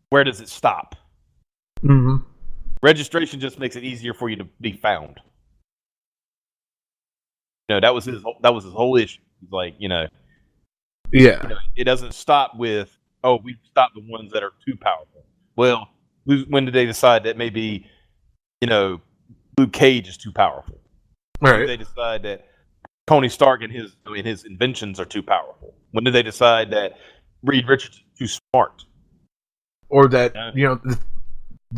Where does it stop? Mm-hmm. Registration just makes it easier for you to be found. That was his whole issue. He's like, it doesn't stop with, we stopped the ones that are too powerful. Well, when did they decide that maybe, Luke Cage is too powerful? When did they decide that Tony Stark and his inventions are too powerful? When did they decide that Reed Richards is too smart? Or that,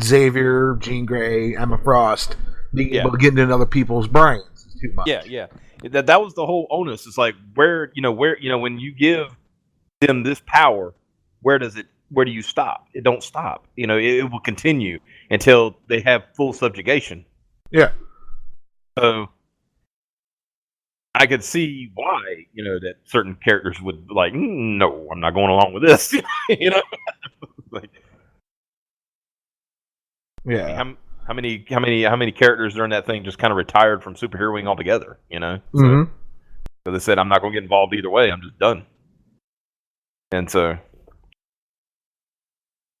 Xavier, Jean Grey, Emma Frost being able to get into other people's brains is too much. Yeah. That was the whole onus. It's like where when you give them this power, where do you stop? It don't stop. It will continue until they have full subjugation. Yeah. So I could see why, that certain characters would like, no, I'm not going along with this. Like, yeah. How many characters during that thing just kind of retired from superheroing altogether? Mm-hmm. So they said, I'm not going to get involved either way. I'm just done. And so,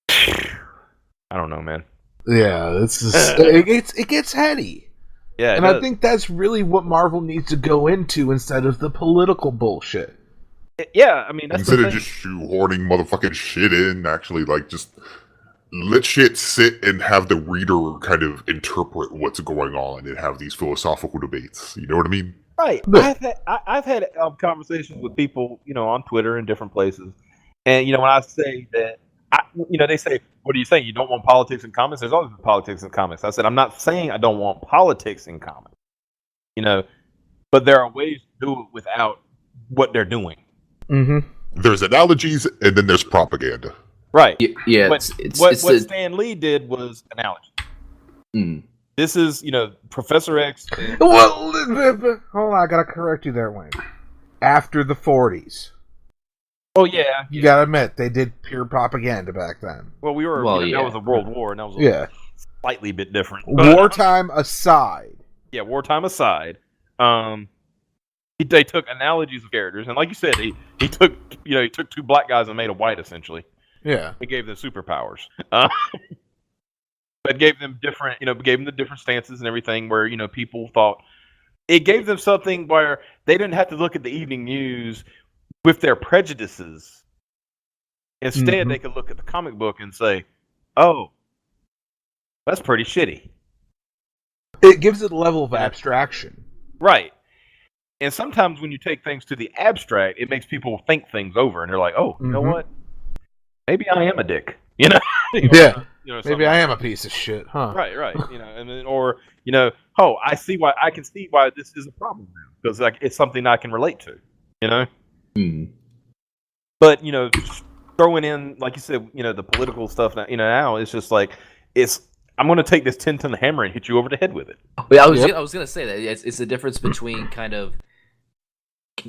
I don't know, man. Yeah, this is it gets heady. Yeah, and I think that's really what Marvel needs to go into instead of the political bullshit. Yeah, I mean, that's instead of just shoehorning motherfucking shit in, actually, just let shit sit and have the reader kind of interpret what's going on and have these philosophical debates. You know what I mean? Right. I've had conversations with people, on Twitter and different places, and when I say that they say, what are you saying? You don't want politics in comics? There's always been politics in comics. I said, I'm not saying I don't want politics in comics, but there are ways to do it without what they're doing. Mm-hmm. There's analogies, and then there's propaganda. Right. Yeah. But what Stan Lee did was analogy. Mm. This is, Professor X. Well, hold on, I gotta correct you there, Wayne. After the 40s. Oh, yeah. You gotta admit, they did pure propaganda back then. Well, that was a world war, and that was slightly bit different. Wartime aside. Yeah, wartime aside. They took analogies of characters, and like you said, he took two black guys and made a white, essentially. Yeah. He gave them superpowers. But gave them the different stances and everything where, people thought it gave them something where they didn't have to look at the evening news with their prejudices. Instead, they could look at the comic book and say, oh, that's pretty shitty. It gives it a level of abstraction. Right. And sometimes when you take things to the abstract, it makes people think things over. And they're like, oh, you know what? Maybe I am a dick. Yeah. Maybe I am a piece of shit, huh? Right. And then, I can see why this is a problem now because it's something I can relate to, But throwing in, like you said, the political stuff now it's just like I'm going to take this 10-ton hammer and hit you over the head with it. Yeah, I was going to say that it's the difference between kind of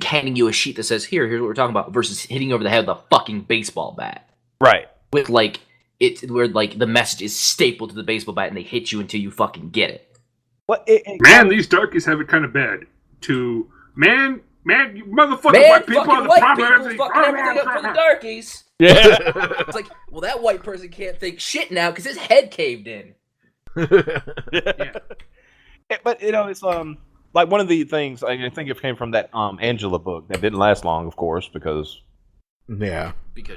handing you a sheet that says here's what we're talking about versus hitting you over the head with a fucking baseball bat. Right. With where the message is stapled to the baseball bat and they hit you until you fucking get it. Man, these darkies have it kind of bad. Man, you motherfucking white people are the problem. Everything fucking everything up for the darkies. Yeah. It's like, well, that white person can't think shit now because his head caved in. Yeah. But it's like one of the things I think it came from that Angela book that didn't last long, of course, because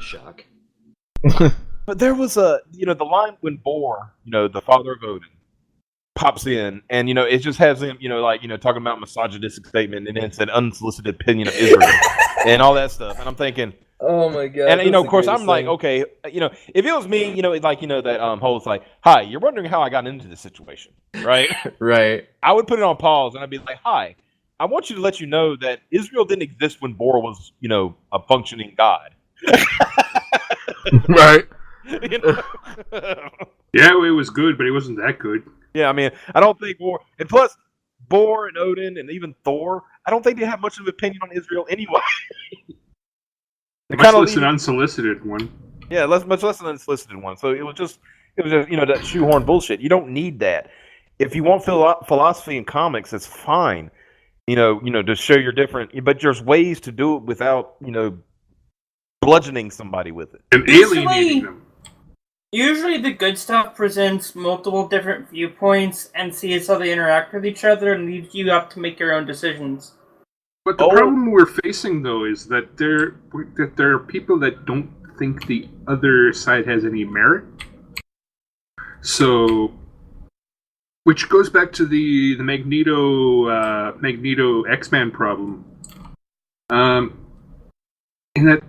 shock. But there was the line when Bor, the father of Odin, pops in, and it just has him, talking about misogynistic statement, and then it said unsolicited opinion of Israel, and all that stuff, and I'm thinking, oh my god! And of course, I'm like, okay, if it was me, that whole like, hi, you're wondering how I got into this situation, right? Right. I would put it on pause, and I'd be like, hi, I want you to let you know that Israel didn't exist when Bor was, a functioning god. Right. Yeah, it was good, but it wasn't that good. Yeah, I mean, I don't think Bor, and plus Bor and Odin and even Thor, I don't think they have much of an opinion on Israel anyway. Much less an unsolicited one. Yeah, much less an unsolicited one. So it was just that shoehorn bullshit. You don't need that. If you want philosophy in comics, it's fine. To show you're different, but there's ways to do it without bludgeoning somebody with it and alienating them. Usually the good stuff presents multiple different viewpoints and sees how they interact with each other and leaves you up to make your own decisions. But the problem we're facing, though, is that there are people that don't think the other side has any merit. So, which goes back to the Magneto X-Men problem. In that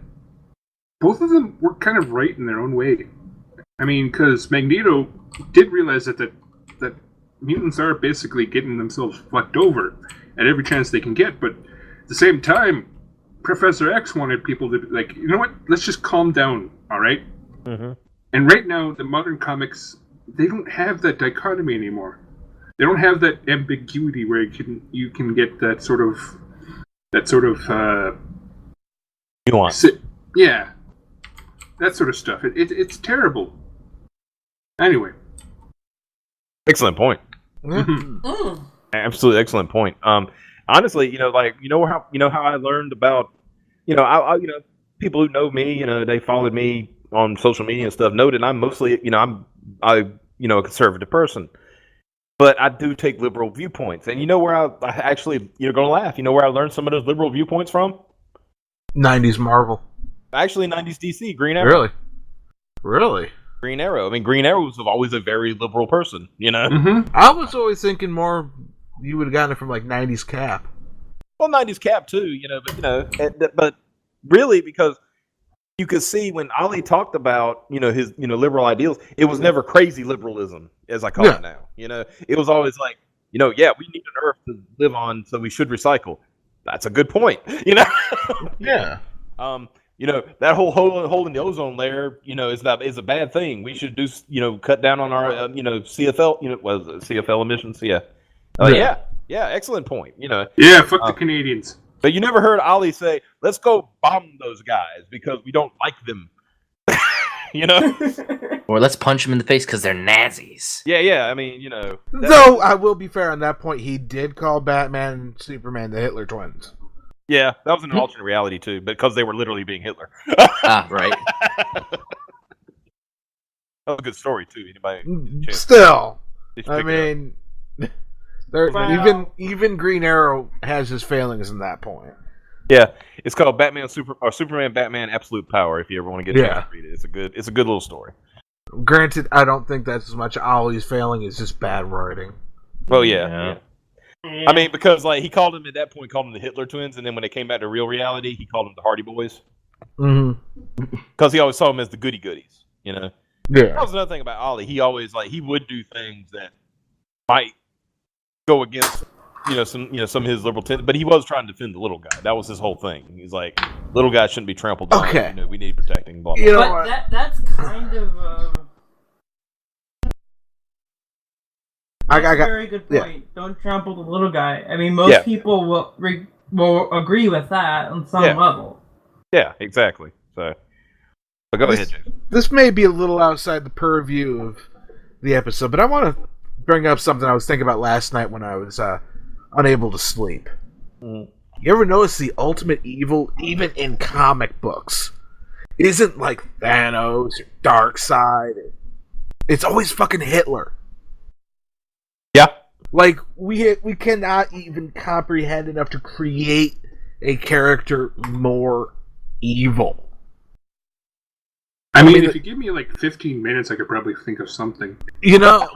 both of them were kind of right in their own way. I mean, because Magneto did realize that mutants are basically getting themselves fucked over at every chance they can get, but at the same time, Professor X wanted people to be like, you know what, let's just calm down, alright? Mm-hmm. And right now, the modern comics, they don't have that dichotomy anymore. They don't have that ambiguity where you can get that sort of nuance. Yeah. That sort of stuff. It's terrible. Anyway. Excellent point. Mm. Absolutely excellent point. Honestly, how I learned about, people who know me, they followed me on social media and stuff, know that I'm mostly, I'm a conservative person. But I do take liberal viewpoints. And you know where I actually, you're going to laugh, you know where I learned some of those liberal viewpoints from? 90s Marvel. Actually, 90s DC, Green Arrow. Really? Green Arrow. I mean, Green Arrow was always a very liberal person, Mm-hmm. I was always thinking more you would have gotten it from, 90s Cap. Well, 90s Cap, too, but really, because you could see when Ali talked about, his, liberal ideals, it was never crazy liberalism, as I call it now. It was always like, we need an Earth to live on, so we should recycle. That's a good point. Yeah. That whole hole in the ozone layer, is a bad thing. We should do, cut down on our, CFL, CFL emissions. Yeah. Yeah. Excellent point. Yeah, fuck the Canadians. But you never heard Ali say, "Let's go bomb those guys because we don't like them." Or let's punch them in the face because they're Nazis. Yeah. I mean, Though I will be fair on that point, he did call Batman and Superman the Hitler twins. Yeah, that was an alternate reality too, because they were literally being Hitler. Right. That was a good story too. Anybody? Still, I mean, even Green Arrow has his failings in that point. Yeah, it's called Superman Batman Absolute Power. If you ever want to get a chance to read it, it's a good little story. Granted, I don't think that's as much Ollie's failing as just bad writing. Well, yeah. I mean, because he called them at that point, called them the Hitler twins, and then when they came back to real reality, he called them the Hardy Boys. Because he always saw them as the goody goodies. Yeah. That was another thing about Ollie. He always he would do things that might go against some of his liberal tendencies, but he was trying to defend the little guy. That was his whole thing. He's like, little guys shouldn't be trampled on. Okay. We need protecting. Blah, blah, blah. But that's kind of I got a very good point. Yeah. Don't trample the little guy. I mean, most people will agree with that on some level. Yeah, exactly. So, but go ahead, Jason. This may be a little outside the purview of the episode, but I want to bring up something I was thinking about last night when I was unable to sleep. You ever notice the ultimate evil, even in comic books, isn't like Thanos or Darkseid? It's always fucking Hitler. Yeah. Like, we cannot even comprehend enough to create a character more evil. I mean, if you give me 15 minutes, I could probably think of something.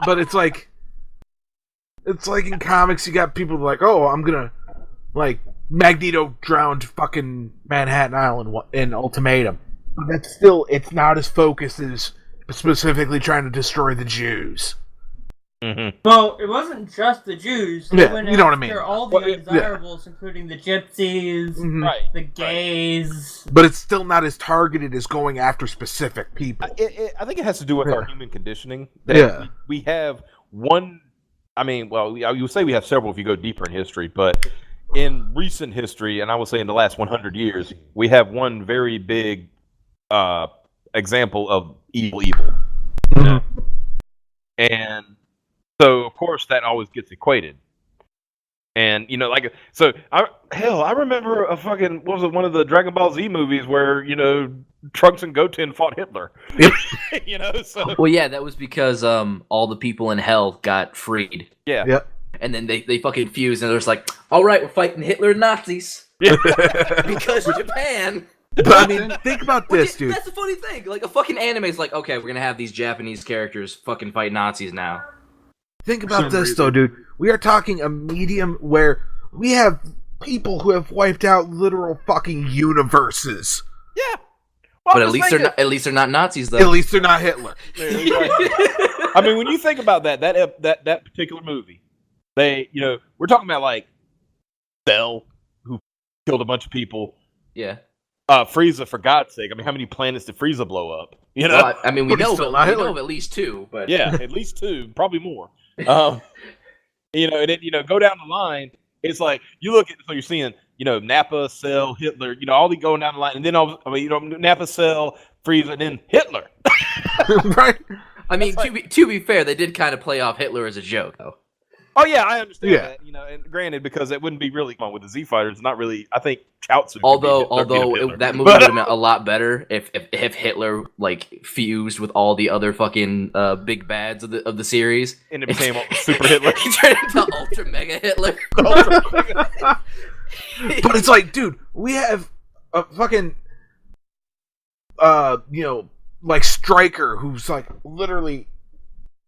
But it's like in comics, you got people like, oh, I'm gonna, Magneto drowned fucking Manhattan Island in Ultimatum. But that's still, it's not as focused as specifically trying to destroy the Jews. Mm-hmm. Well, it wasn't just the Jews. You know what I mean. All the undesirables, including the gypsies, the gays. But it's still not as targeted as going after specific people. I think it has to do with our human conditioning. We have one. I mean, well, you would say we have several if you go deeper in history, but in recent history, and I would say in the last 100 years, we have one very big example of evil. And so, of course, that always gets equated. And, I remember one of the Dragon Ball Z movies where, Trunks and Goten fought Hitler. So. Well, yeah, that was because all the people in hell got freed. Yeah. Yep. And then they fucking fused, and they're just like, all right, we're fighting Hitler and Nazis. Because Japan. But I mean, think about this, dude. That's the funny thing. A fucking anime is like, okay, we're gonna have these Japanese characters fucking fight Nazis now. Think about this, though, dude. We are talking a medium where we have people who have wiped out literal fucking universes. Yeah. Well, but at least they're not Nazis, though. At least they're not Hitler. I mean, when you think about that particular movie, we're talking about Cell, who killed a bunch of people. Yeah. Frieza, for God's sake. I mean, how many planets did Frieza blow up? Well, I mean, we know of at least 2, but yeah, at least 2, probably more. And then go down the line. It's like you look at, so you're seeing, Nappa, Cell, Hitler, all the going down the line, and then Nappa, Cell, Frieza, and then Hitler. Right? I mean, to be fair, they did kind of play off Hitler as a joke, though. Oh yeah, I understand that. And granted, because it wouldn't be really fun with the Z Fighters. Not really. I think Chaozu. Although that movie would have been a lot better if Hitler fused with all the other fucking big bads of the series, and it became Super Hitler. He turned into Ultra Mega Hitler. But it's like, dude, we have a fucking Stryker, who's literally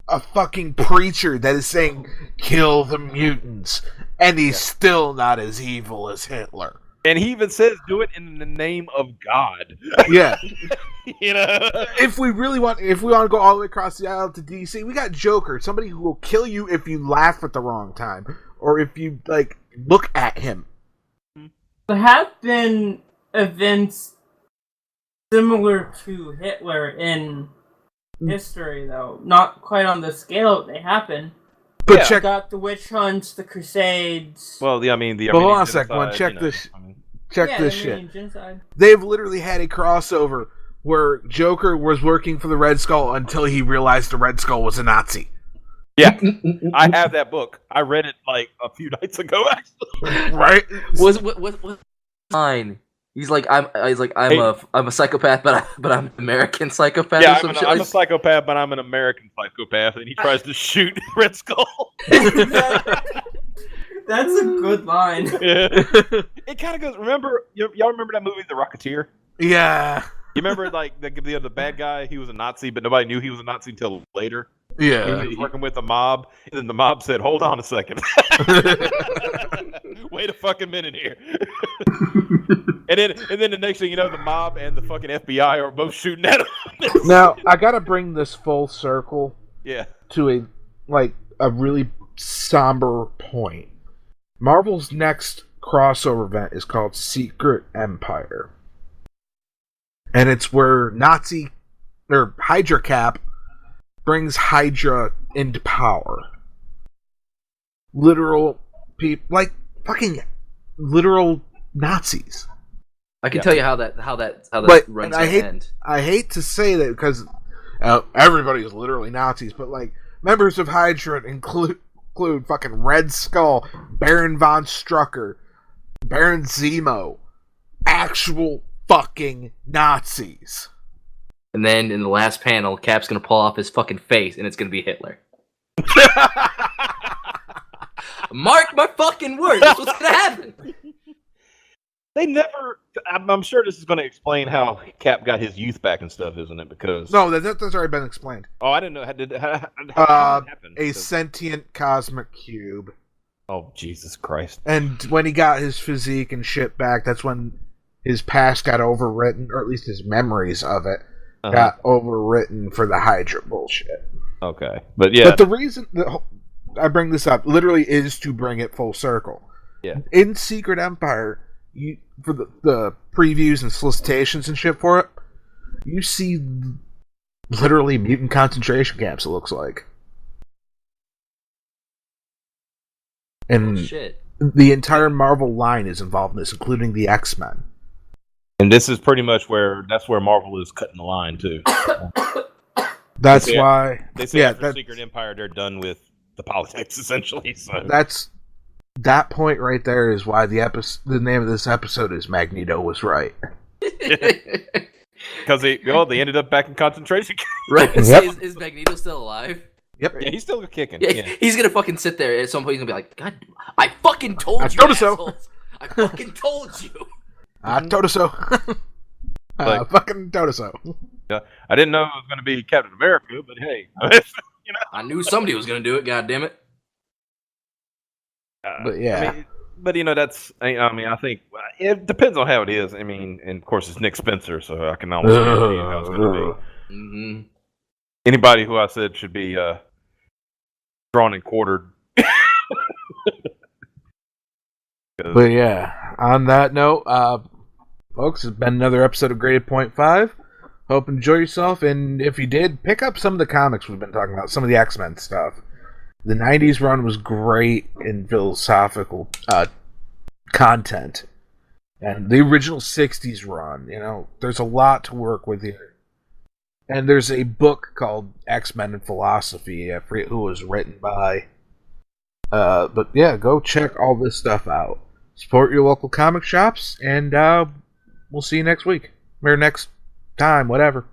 a fucking preacher that is saying kill the mutants, and he's still not as evil as Hitler. And he even says, "Do it in the name of God." Yeah. You know, If we want to go all the way across the aisle to DC, we got Joker, somebody who will kill you if you laugh at the wrong time or if you like look at him. There have been events similar to Hitler in history, though not quite on the scale that they happen. But Yeah. check. Got the witch hunts, the Crusades. well, I mean, the But hold Armenian on a sec, genocide, one. Check you know, this. I mean, Check yeah, this the shit. Armenian genocide. They've literally had a crossover where Joker was working for the Red Skull until he realized the Red Skull was a Nazi. yeah, I have that book. I read it like a few nights ago, actually. Right? What line? He's like, I'm a psychopath, but I'm an American psychopath. Yeah, or some shit I'm a like- psychopath, but I'm an American psychopath, and he tries to shoot Red Skull. That's a good line. Yeah. It kind of goes. Y'all remember that movie, The Rocketeer? Yeah. You remember like the bad guy? He was a Nazi, but nobody knew he was a Nazi until later. Yeah. He was working with the mob, and then the mob said, "Hold on a second, wait a fucking minute here." and then the next thing you know, the mob and the fucking FBI are both shooting at him. Now, I gotta bring this full circle Yeah. to a really somber point. Marvel's next crossover event is called Secret Empire. And it's where Hydra Cap brings Hydra into power. Literal people, like fucking literal Nazis. I can tell you how that But runs and to end. I hate to say that because everybody is literally Nazis, but like members of Hydra include fucking Red Skull, Baron von Strucker, Baron Zemo, actual fucking Nazis. And then in the last panel, Cap's gonna pull off his fucking face, and it's gonna be Hitler. Mark my fucking words. That's what's gonna happen. They never. I'm sure this is going to explain how Cap got his youth back and stuff, isn't it? Because No, that's already been explained. oh, I didn't know how did it happen. A sentient cosmic cube. Oh, Jesus Christ! And when he got his physique and shit back, that's when his past got overwritten, or at least his memories of it got overwritten for the Hydra bullshit. Okay, but yeah, But the reason that I bring this up literally is to bring it full circle. Yeah. In Secret Empire, for the previews and solicitations and shit for it, you see literally mutant concentration camps, it looks like. And Shit. the entire Marvel line is involved in this, including the X-Men. and this is pretty much where Marvel is cutting the line too. That's Yeah. why... They say Yeah, after that- Secret Empire, they're done with the politics essentially. So That's... That point right there is why the name of this episode is Magneto was right. because they ended up back in concentration camp. Right? Yep. Is Magneto still alive? Yep. Yeah, he's still kicking. Yeah, Yeah. he's gonna fucking sit there at some point. He's gonna be like, "God, I fucking told I you, told you so." assholes. I fucking told you." I told her so. I Like- fucking told her so. I didn't know it was going to be Captain America, but hey, I knew somebody was gonna do it. God damn it! But yeah. that's. I mean, I think it depends on how it is. I mean, and of course it's Nick Spencer, so I can almost guarantee you how it's going to be. Mm-hmm. Anybody who I said should be drawn and quartered. But yeah, on that note, folks, it's been another episode of Graded Point 5. Hope you enjoy yourself, and if you did, pick up some of the comics we've been talking about, some of the X-Men stuff. The 90s run was great in philosophical content. And the original 60s run, there's a lot to work with here. And there's a book called X-Men and Philosophy, I forget who it was written by. But yeah, go check all this stuff out. Support your local comic shops, and we'll see you next week. Or next time, whatever.